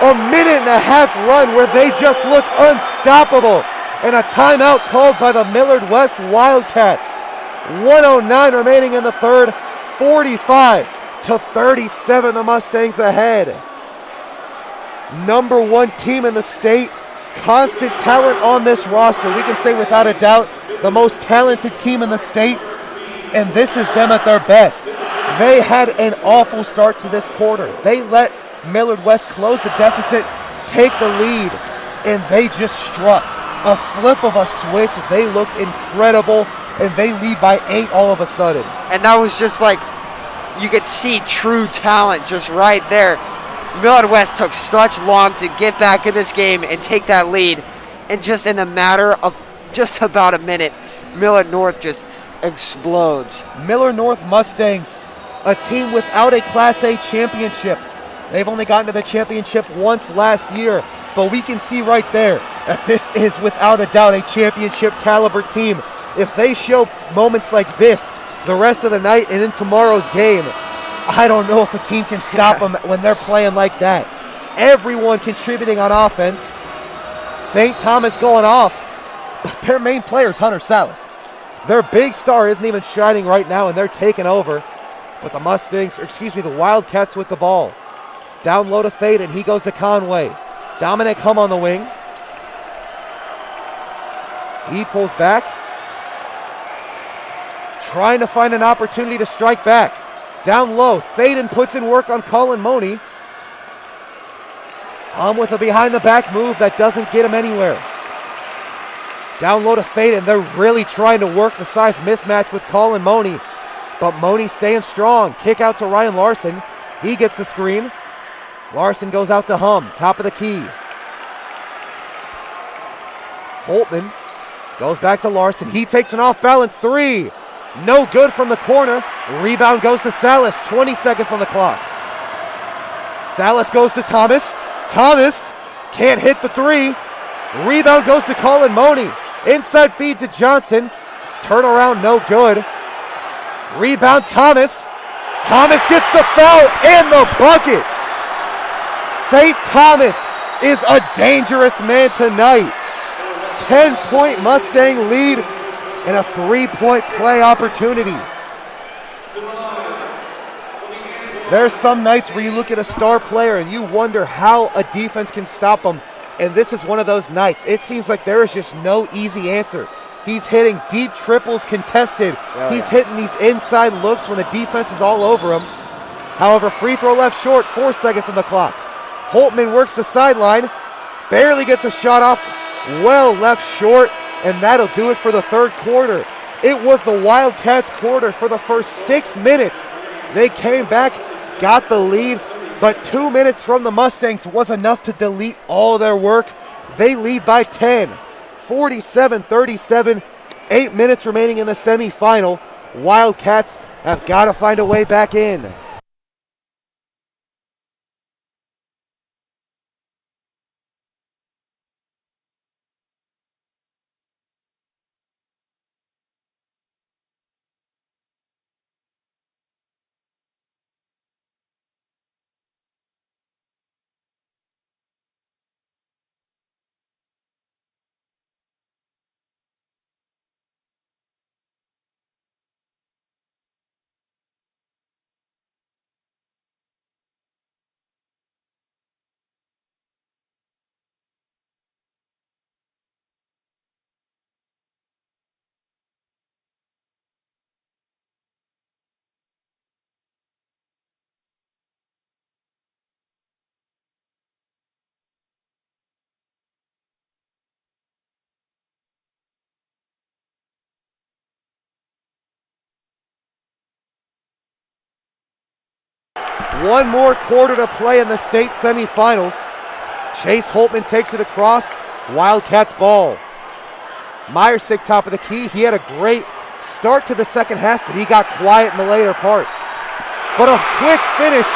Speaker 1: A minute-and-a-half run where they just look unstoppable, and a timeout called by the Millard West Wildcats. 1:09 remaining in the third, 45-37, the Mustangs ahead. Number 1 team in the state, constant talent on this roster. We can say without a doubt the most talented team in the state, and this is them at their best. They had an awful start to this quarter. They let Millard West close the deficit, take the lead, and they just struck a flip of a switch. They looked incredible, and they lead by 8 all of a sudden.
Speaker 2: And that was just like, you could see true talent just right there. Millard West took such long to get back in this game and take that lead, and just in a matter of just about a minute, Millard North just explodes.
Speaker 1: Millard North Mustangs, a team without a Class A championship. They've only gotten to the championship once last year, but we can see right there that this is without a doubt a championship caliber team. If they show moments like this the rest of the night and in tomorrow's game, I don't know if a team can stop them when they're playing like that. Everyone contributing on offense. St. Thomas going off, but their main player is Hunter Salas. Their big star isn't even shining right now, and they're taking over. But the the Wildcats with the ball. Down low to Thade, and he goes to Conway. Dominic Hum on the wing. He pulls back, trying to find an opportunity to strike back. Down low, Thaden puts in work on Colin Money. Hum with a behind-the-back move that doesn't get him anywhere. Down low to Thaden, they're really trying to work the size mismatch with Colin Money, but Money staying strong. Kick out to Ryan Larson. He gets the screen. Larson goes out to Hum, top of the key. Holtman goes back to Larson. He takes an off-balance 3. No good from the corner. Rebound goes to Salas. 20 seconds on the clock. Salas goes to Thomas. Thomas can't hit the 3. Rebound goes to Colin Money. Inside feed to Johnson. Turnaround no good. Rebound Thomas. Thomas gets the foul and the bucket. St. Thomas is a dangerous man tonight. 10-point Mustang lead and a 3-point play opportunity. There's some nights where you look at a star player and you wonder how a defense can stop them, and this is one of those nights. It seems like there is just no easy answer. He's hitting deep triples contested. He's hitting these inside looks when the defense is all over him. However, free throw left short, 4 seconds on the clock. Holtman works the sideline, barely gets a shot off, well left short, and that'll do it for the third quarter. It was the Wildcats' quarter for the first 6 minutes. They came back, got the lead, but 2 minutes from the Mustangs was enough to delete all their work. They lead by 10, 47-37, 8 minutes remaining in the semifinal. Wildcats have got to find a way back in. One more quarter to play in the state semifinals. Chase Holtman takes it across. Wildcats ball. Meyersick top of the key. He had a great start to the second half, but he got quiet in the later parts. But a quick finish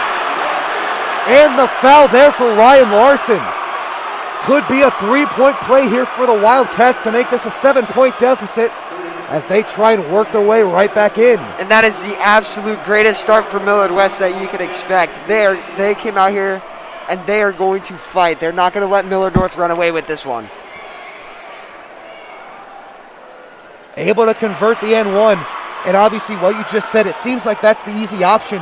Speaker 1: and the foul there for Ryan Larson. Could be a 3-point play here for the Wildcats to make this a 7-point deficit as they try and work their way right back in.
Speaker 2: And that is the absolute greatest start for Millard West that you could expect. They came out here and they are going to fight. They're not going to let Millard North run away with this one.
Speaker 1: Able to convert the N1, and obviously what you just said, it seems like that's the easy option,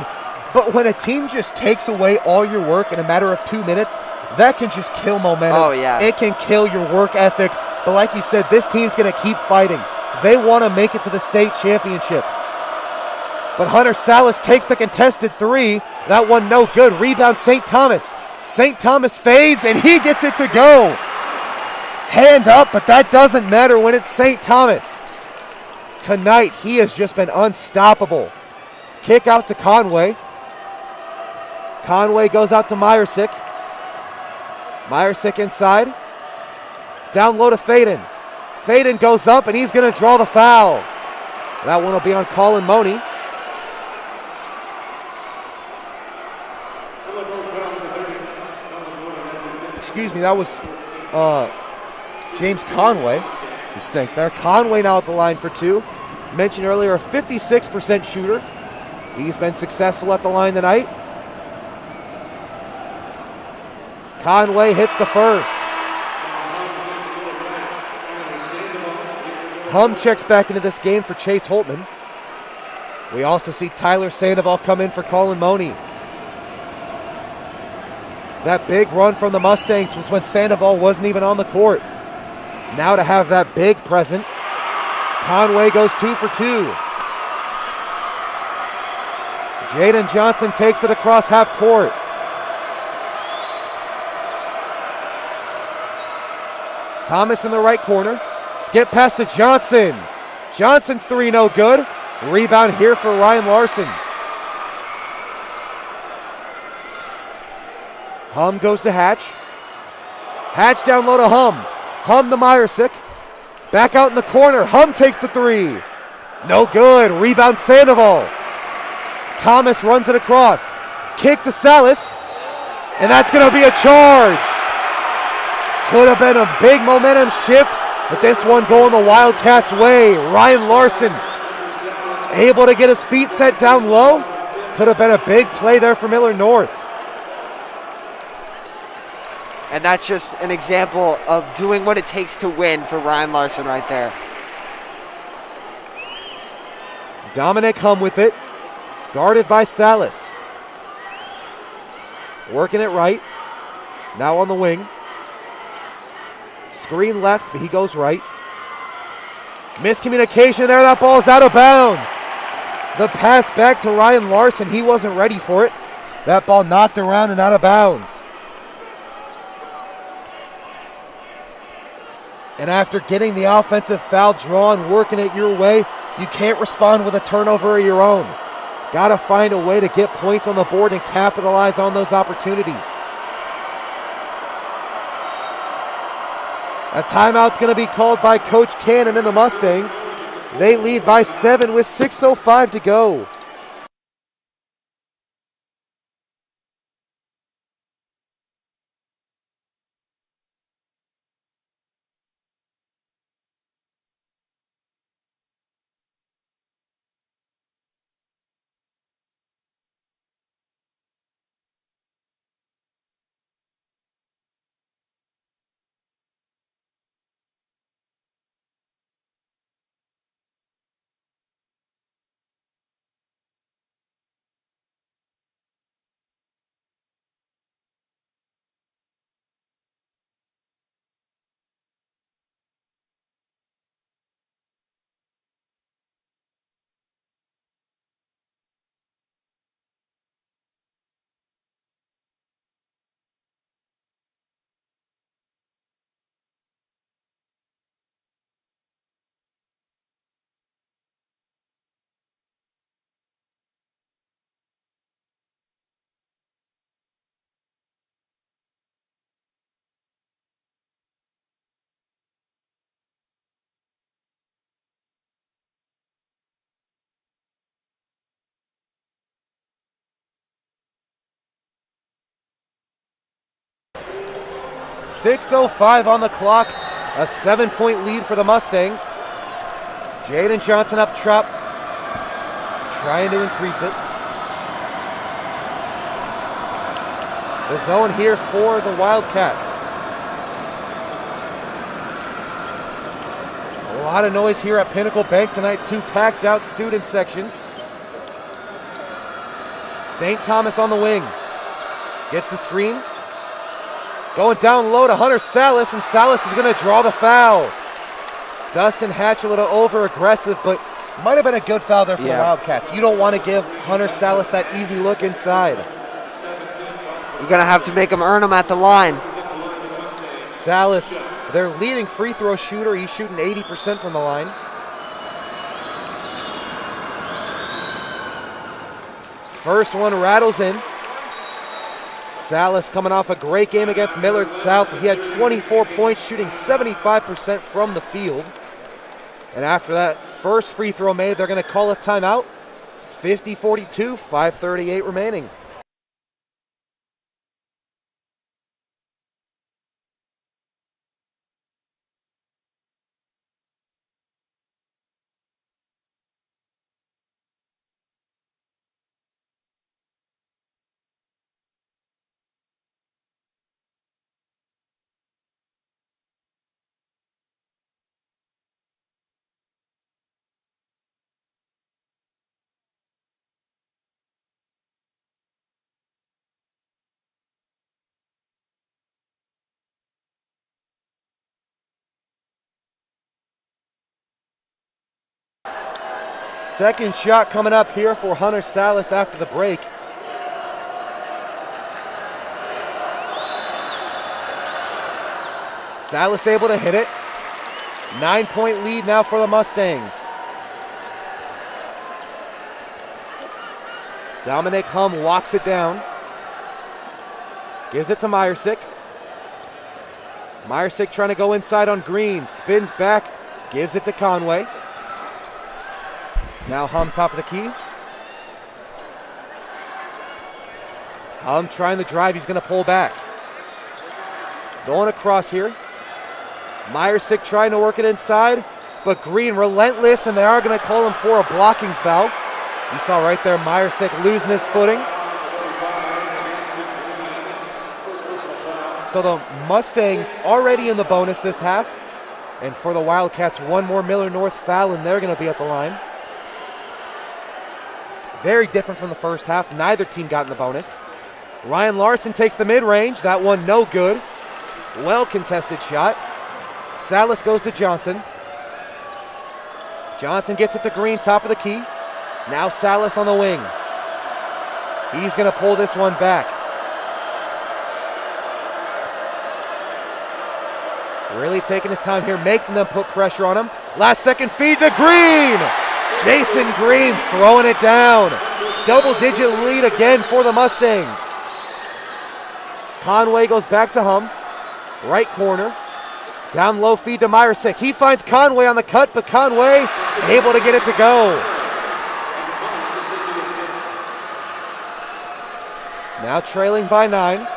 Speaker 1: but when a team just takes away all your work in a matter of 2 minutes, that can just kill momentum.
Speaker 2: Oh, yeah.
Speaker 1: It can kill your work ethic, but like you said, this team's going to keep fighting. They want to make it to the state championship. But Hunter Salas takes the contested three. That one no good. Rebound St. Thomas. St. Thomas fades, and he gets it to go. Hand up, but that doesn't matter when it's St. Thomas. Tonight, he has just been unstoppable. Kick out to Conway. Conway goes out to Meyersick. Meyersick inside. Down low to Thaden. Thaden goes up, and he's going to draw the foul. That one will be on Colin Money. Excuse me, that was James Conway. Mistake there. Conway now at the line for two. Mentioned earlier, a 56% shooter. He's been successful at the line tonight. Conway hits the first. Hum checks back into this game for Chase Holtman. We also see Tyler Sandoval come in for Colin Money. That big run from the Mustangs was when Sandoval wasn't even on the court. Now to have that big present, Conway goes 2 for 2. Jaden Johnson takes it across half court. Thomas in the right corner. Skip pass to Johnson. Johnson's three no good. Rebound here for Ryan Larson. Hum goes to Hatch. Hatch down low to Hum. Hum to Meyersick. Back out in the corner. Hum takes the three. No good. Rebound Sandoval. Thomas runs it across. Kick to Salas. And that's going to be a charge. Could have been a big momentum shift, but this one going the Wildcats' way. Ryan Larson able to get his feet set down low. Could have been a big play there for Millard North.
Speaker 2: And that's just an example of doing what it takes to win for Ryan Larson right there.
Speaker 1: Dominic Hum with it. Guarded by Salas. Working it right. Now on the wing. Screen left, but he goes right. Miscommunication there. That ball is out of bounds. The pass back to Ryan Larson. He wasn't ready for it. That ball knocked around and out of bounds. And after getting the offensive foul drawn, working it your way, you can't respond with a turnover of your own. Got to find a way to get points on the board and capitalize on those opportunities. A timeout's going to be called by Coach Cannon and the Mustangs. They lead by 7 with 6:05 to go. 6:05 on the clock. A 7-point lead for the Mustangs. Jaden Johnson up top, trying to increase it. The zone here for the Wildcats. A lot of noise here at Pinnacle Bank tonight. 2 packed out student sections. St. Thomas on the wing. Gets the screen. Going down low to Hunter Salas, and Salas is going to draw the foul. Dustin Hatch a little over-aggressive, but might have been a good foul there for the Wildcats. You don't want to give Hunter Salas that easy look inside.
Speaker 2: You're going to have to make him earn them at the line.
Speaker 1: Salas, their leading free throw shooter. He's shooting 80% from the line. First one rattles in. Salas coming off a great game against Millard South. He had 24 points, shooting 75% from the field. And after that first free throw made, they're going to call a timeout. 50-42, 5:38 remaining. Second shot coming up here for Hunter Salas after the break. Salas able to hit it. 9-point lead now for the Mustangs. Dominic Hum walks it down. Gives it to Meyersick. Meyersick trying to go inside on Green. Spins back. Gives it to Conway. Now Hum top of the key. Hum trying to drive. He's going to pull back. Going across here. Meyersick trying to work it inside, but Green relentless, and they are going to call him for a blocking foul. You saw right there Meyersick losing his footing. So the Mustangs already in the bonus this half. And for the Wildcats, one more Millard North foul, and they're going to be at the line. Very different from the first half. Neither team got in the bonus. Ryan Larson takes the mid-range. That one no good. Well contested shot. Salas goes to Johnson. Johnson gets it to Green, top of the key. Now Salas on the wing. He's going to pull this one back. Really taking his time here, making them put pressure on him. Last second feed to Green. Jason Green throwing it down. Double-digit lead again for the Mustangs. Conway goes back to Hum. Right corner. Down low feed to Meyersick. He finds Conway on the cut, but Conway able to get it to go. Now trailing by 9.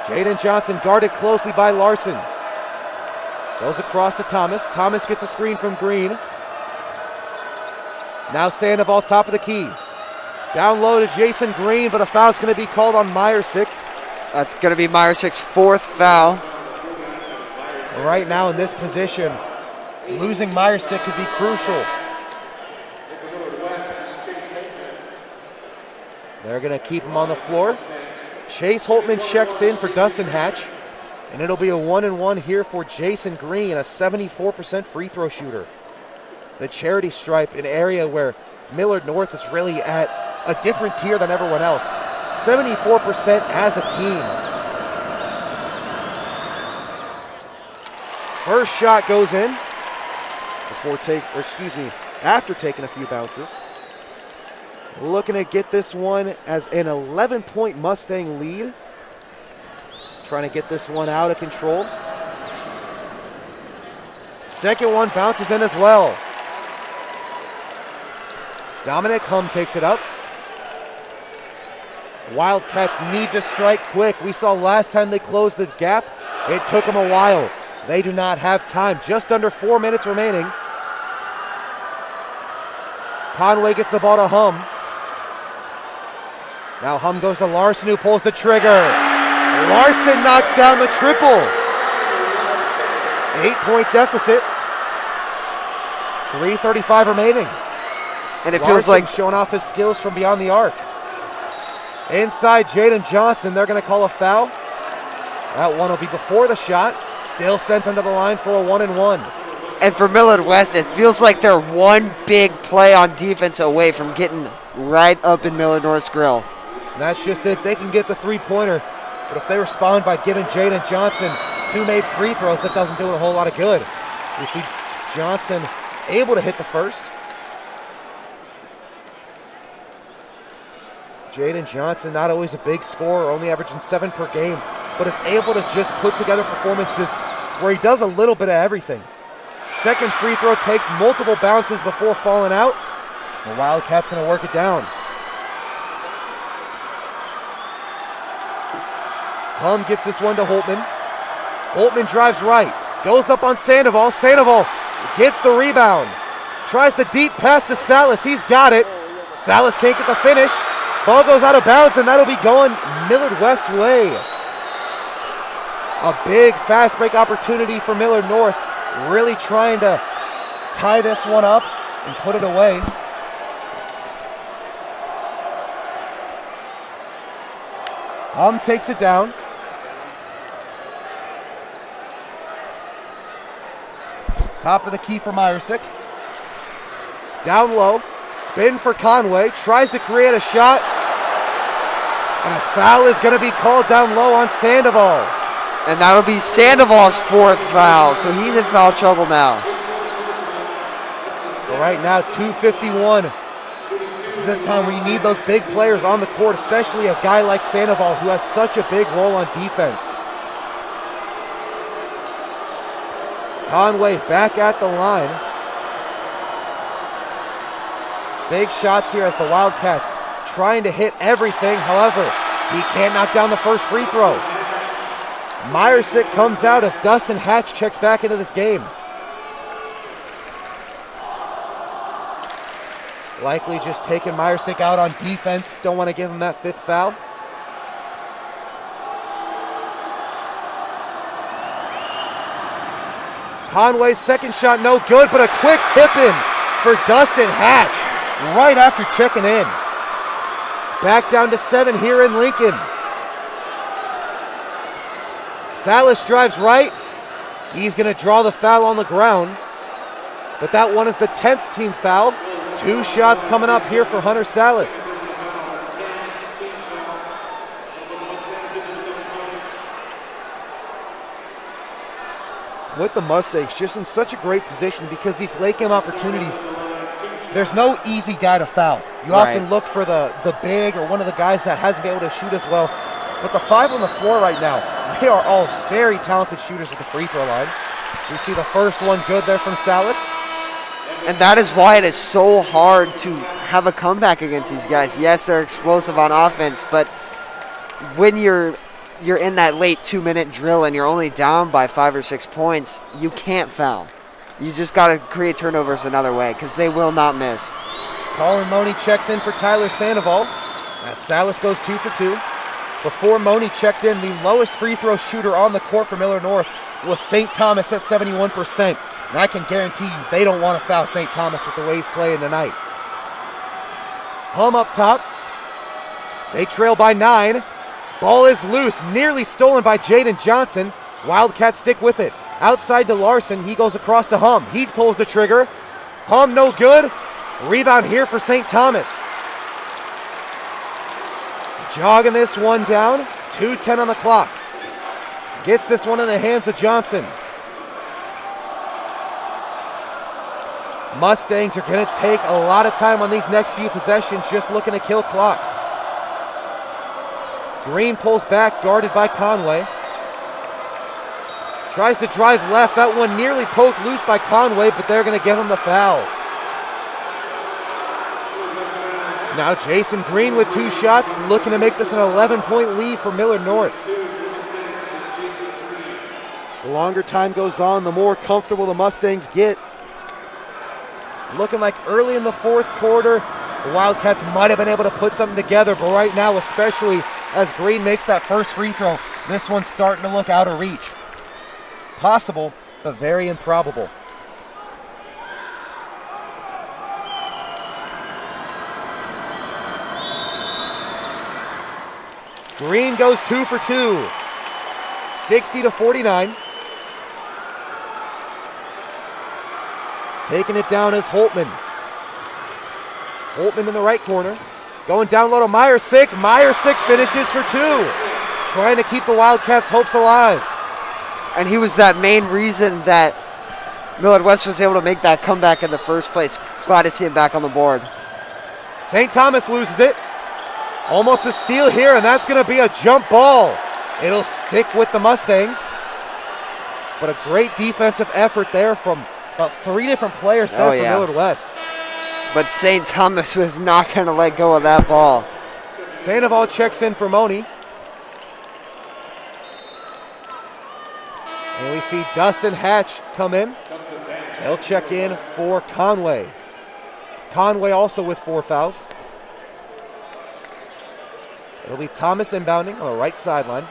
Speaker 1: Jaden Johnson guarded closely by Larson. Goes across to Thomas. Thomas gets a screen from Green. Now Sandoval top of the key. Down low to Jason Green, but a foul's going to be called on Meyersick.
Speaker 2: That's going to be Meyersick's 4th foul.
Speaker 1: Right now in this position, losing Meyersick could be crucial. They're going to keep him on the floor. Chase Holtman checks in for Dustin Hatch, and it'll be a 1-and-1 here for Jason Green, a 74% free throw shooter. The charity stripe, an area where Millard North is really at a different tier than everyone else. 74% as a team. First shot goes in after taking a few bounces. Looking to get this one as an 11-point Mustang lead. Trying to get this one out of control. Second one bounces in as well. Dominic Hum takes it up. Wildcats need to strike quick. We saw last time they closed the gap, it took them a while. They do not have time. Just under 4 minutes remaining. Conway gets the ball to Hum. Now Hum goes to Larson, who pulls the trigger. Larson knocks down the triple. 8-point deficit. 3:35 remaining.
Speaker 2: And it
Speaker 1: Larson
Speaker 2: feels like
Speaker 1: showing off his skills from beyond the arc. Inside Jaden Johnson, they're going to call a foul. That one will be before the shot. Still sent under the line for a 1-and-1.
Speaker 2: And for Millard West, it feels like they're one big play on defense away from getting right up in Millard North's grill.
Speaker 1: And that's just it. They can get the three-pointer, but if they respond by giving Jaden Johnson 2 made free throws, that doesn't do it a whole lot of good. You see Johnson able to hit the first. Jaden Johnson, not always a big scorer, only averaging 7 per game, but is able to just put together performances where he does a little bit of everything. Second free throw takes multiple bounces before falling out. The Wildcats going to work it down. Hum gets this one to Holtman. Holtman drives right, goes up on Sandoval. Sandoval gets the rebound. Tries the deep pass to Salas. He's got it. Salas can't get the finish. Ball goes out of bounds, and that'll be going Millard West's way. A big fast break opportunity for Millard North. Really trying to tie this one up and put it away. Hum takes it down. Top of the key for Myersick. Down low, spin for Conway, tries to create a shot. And a foul is going to be called down low on Sandoval.
Speaker 2: And that'll be Sandoval's 4th foul, so he's in foul trouble now.
Speaker 1: But right now, 2:51. It's this time where you need those big players on the court, especially a guy like Sandoval who has such a big role on defense. Conway back at the line. Big shots here as the Wildcats trying to hit everything. However, he can't knock down the first free throw. Myersick comes out as Dustin Hatch checks back into this game. Likely just taking Myersick out on defense. Don't want to give him that 5th foul. Conway's second shot no good, but a quick tip in for Dustin Hatch right after checking in. Back down to 7 here in Lincoln. Salas drives right. He's going to draw the foul on the ground. But that one is the 10th team foul. 2 shots coming up here for Hunter Salas. With the Mustangs, just in such a great position because these late game opportunities, there's no easy guy to foul. You often look for the big or one of the guys that hasn't been able to shoot as well. But the 5 on the floor right now, they are all very talented shooters at the free throw line. We see the first one good there from Salas.
Speaker 2: And that is why it is so hard to have a comeback against these guys. Yes, they're explosive on offense, but when you're in that late 2-minute drill and you're only down by 5 or 6 points, you can't foul. You just got to create turnovers another way because they will not miss.
Speaker 1: Colin Money checks in for Tyler Sandoval as Salas goes 2 for 2. Before Money checked in, the lowest free throw shooter on the court for Millard North was St. Thomas at 71%. And I can guarantee you they don't want to foul St. Thomas with the way he's playing tonight. Hum up top. They trail by 9. Ball is loose, nearly stolen by Jaden Johnson. Wildcats stick with it. Outside to Larson, he goes across to Hum. He pulls the trigger. Hum no good. Rebound here for St. Thomas. Jogging this one down. 2:10 on the clock. Gets this one in the hands of Johnson. Mustangs are going to take a lot of time on these next few possessions, just looking to kill clock. Green pulls back, guarded by Conway. Tries to drive left. That one nearly poked loose by Conway, but they're going to give him the foul. Now Jason Green with 2 shots, looking to make this an 11-point lead for Millard North. The longer time goes on, the more comfortable the Mustangs get. Looking like early in the 4th quarter, the Wildcats might have been able to put something together, but right now, especially as Green makes that first free throw, this one's starting to look out of reach. Possible, but very improbable. Green goes 2 for 2, 60-49. Taking it down is Holtman. Holtman in the right corner. Going down low to Meyersick. Meyersick finishes for 2. Trying to keep the Wildcats' hopes alive.
Speaker 2: And he was that main reason that Millard West was able to make that comeback in the first place. Glad to see him back on the board.
Speaker 1: St. Thomas loses it. Almost a steal here, and that's going to be a jump ball. It'll stick with the Mustangs. But a great defensive effort there from about 3 different players there for Millard West.
Speaker 2: But St. Thomas was not going to let go of that ball.
Speaker 1: Sandoval checks in for Moni. And we see Dustin Hatch come in. He'll check in for Conway. Conway also with 4 fouls. It'll be Thomas inbounding on the right sideline.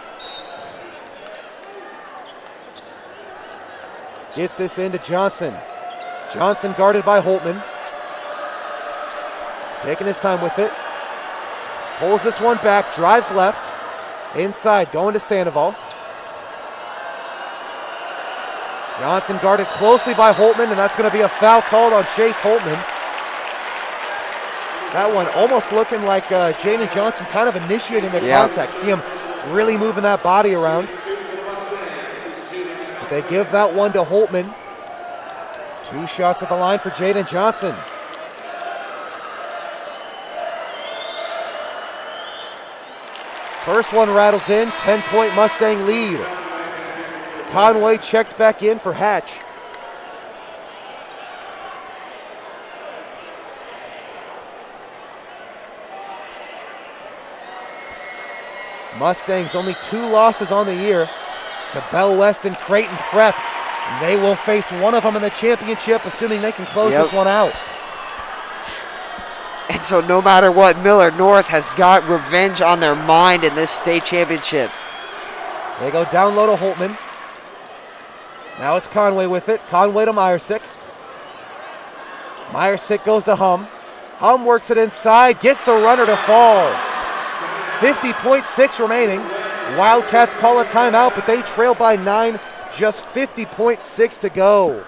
Speaker 1: Gets this into Johnson. Johnson guarded by Holtman. Taking his time with it. Pulls this one back, drives left. Inside, going to Sandoval. Johnson guarded closely by Holtman, and that's going to be a foul called on Chase Holtman. That one almost looking like Jaden Johnson kind of initiating the contact. See him really moving that body around. But they give that one to Holtman. 2 shots at the line for Jaden Johnson. First one rattles in, 10-point Mustang lead. Conway checks back in for Hatch. Mustangs only 2 losses on the year to Bell West and Creighton Prep. They will face one of them in the championship, assuming they can close this one out.
Speaker 2: And so no matter what, Millard North has got revenge on their mind in this state championship.
Speaker 1: They go down low to Holtman. Now it's Conway with it. Conway to Meyersick. Meyersick goes to Hum. Hum works it inside, gets the runner to fall. 50.6 remaining. Wildcats call a timeout, but they trail by 9, just 50.6 to go.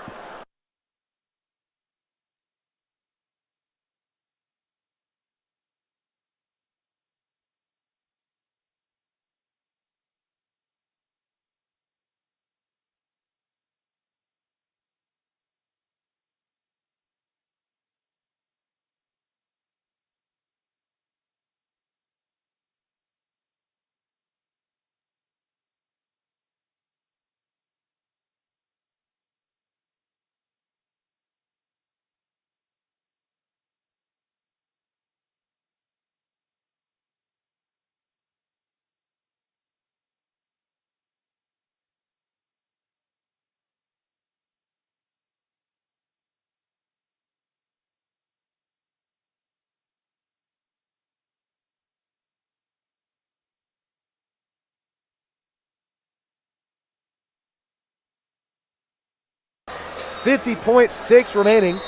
Speaker 1: .6 remaining.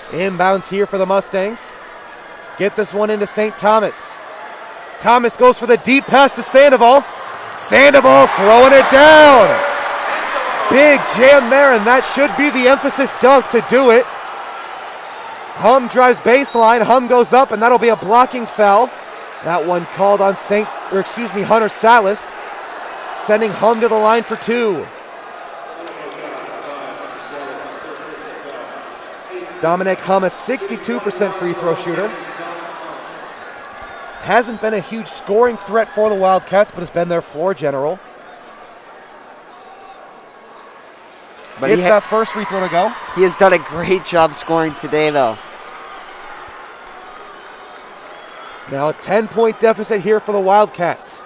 Speaker 1: Inbounds here for the Mustangs. Get this one into St. Thomas. Thomas goes for the deep pass to Sandoval. Sandoval throwing it down. Big jam there, and that should be the emphasis dunk to do it. Hum drives baseline. Hum goes up, and that'll be a blocking foul. That one called on Hunter Salas, sending Hum to the line for 2. Dominic Hum, a 62% free throw shooter. Hasn't been a huge scoring threat for the Wildcats, but has been their floor general. But it's that first free throw to go.
Speaker 2: He has done a great job scoring today, though.
Speaker 1: Now a 10-point deficit here for the Wildcats.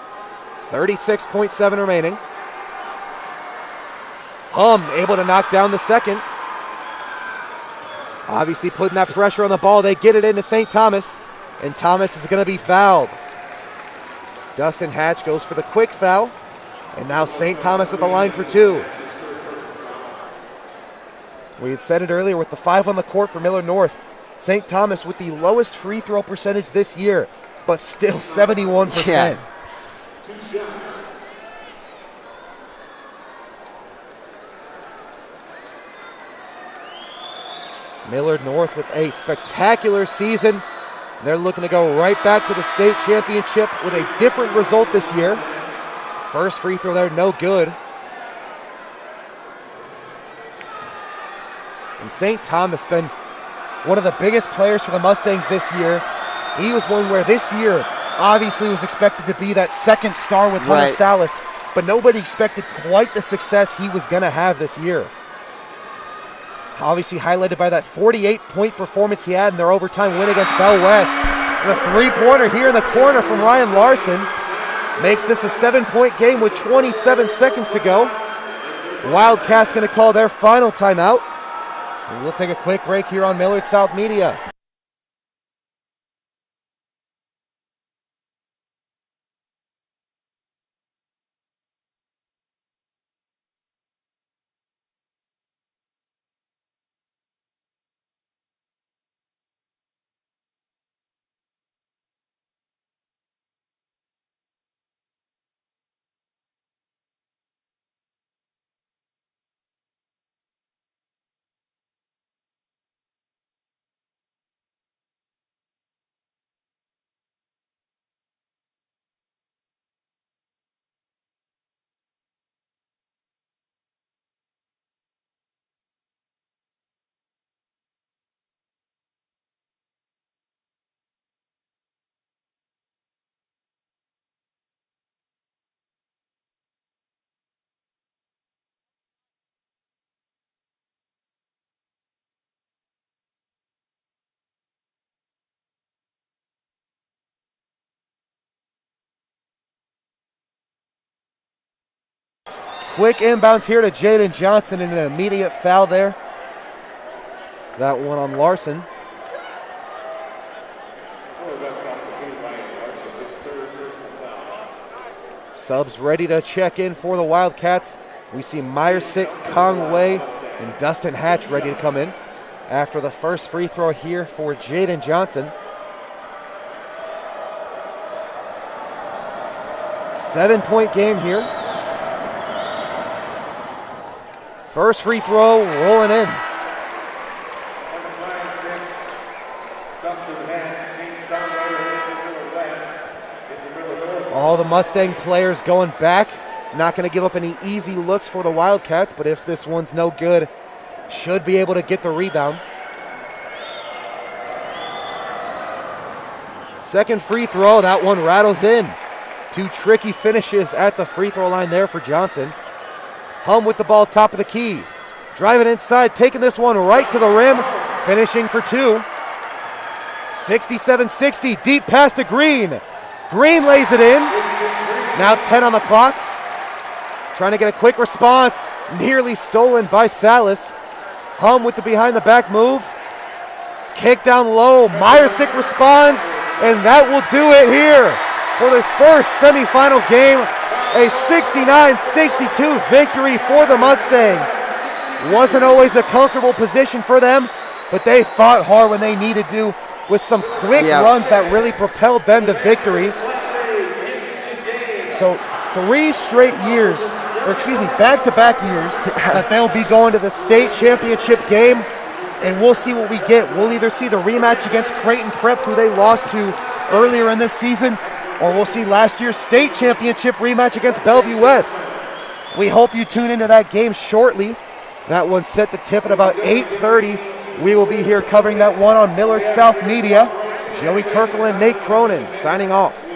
Speaker 1: 36.7 remaining. Hum able to knock down the second. Obviously putting that pressure on the ball. They get it into St. Thomas, and Thomas is going to be fouled. Dustin Hatch goes for the quick foul, and now St. Thomas at the line for 2. We had said it earlier with the 5 on the court for Millard North. St. Thomas with the lowest free throw percentage this year, but still 71%.
Speaker 2: Yeah.
Speaker 1: Millard North with a spectacular season. They're looking to go right back to the state championship with a different result this year. First free throw there, no good. And St. Thomas been one of the biggest players for the Mustangs this year. He was one where this year obviously was expected to be that second star with Hunter Salas, but nobody expected quite the success he was going to have this year. Obviously highlighted by that 48-point performance he had in their overtime win against Bellevue West. And a three-pointer here in the corner from Ryan Larson makes this a 7-point game with 27 seconds to go. Wildcats going to call their final timeout. And we'll take a quick break here on Millard South Media. Quick inbounds here to Jaden Johnson and an immediate foul there. That one on Larson. Subs ready to check in for the Wildcats. We see Meyersick, Conway, and Dustin Hatch ready to come in after the first free throw here for Jaden Johnson. 7-point game here. First free throw rolling in. All the Mustang players going back. Not going to give up any easy looks for the Wildcats, but if this one's no good, should be able to get the rebound. Second free throw, that one rattles in. 2 tricky finishes at the free throw line there for Johnson. Hum with the ball top of the key. Driving inside, taking this one right to the rim, finishing for 2. 67-60, deep pass to Green. Green lays it in. Now 10 on the clock. Trying to get a quick response. Nearly stolen by Salas. Hum with the behind the back move. Kick down low. Meyersick responds, and that will do it here for the first semifinal game. A 69-62 victory for the Mustangs. Wasn't always a comfortable position for them, but they fought hard when they needed to with some quick runs that really propelled them to victory. So 3 straight years, or excuse me, back-to-back years that they'll be going to the state championship game, and we'll see what we get. We'll either see the rematch against Creighton Prep, who they lost to earlier in this season, or we'll see last year's state championship rematch against Bellevue West. We hope you tune into that game shortly. That one's set to tip at about 8:30. We will be here covering that one on Millard South Media. Joey Kirkland, Nate Cronin signing off.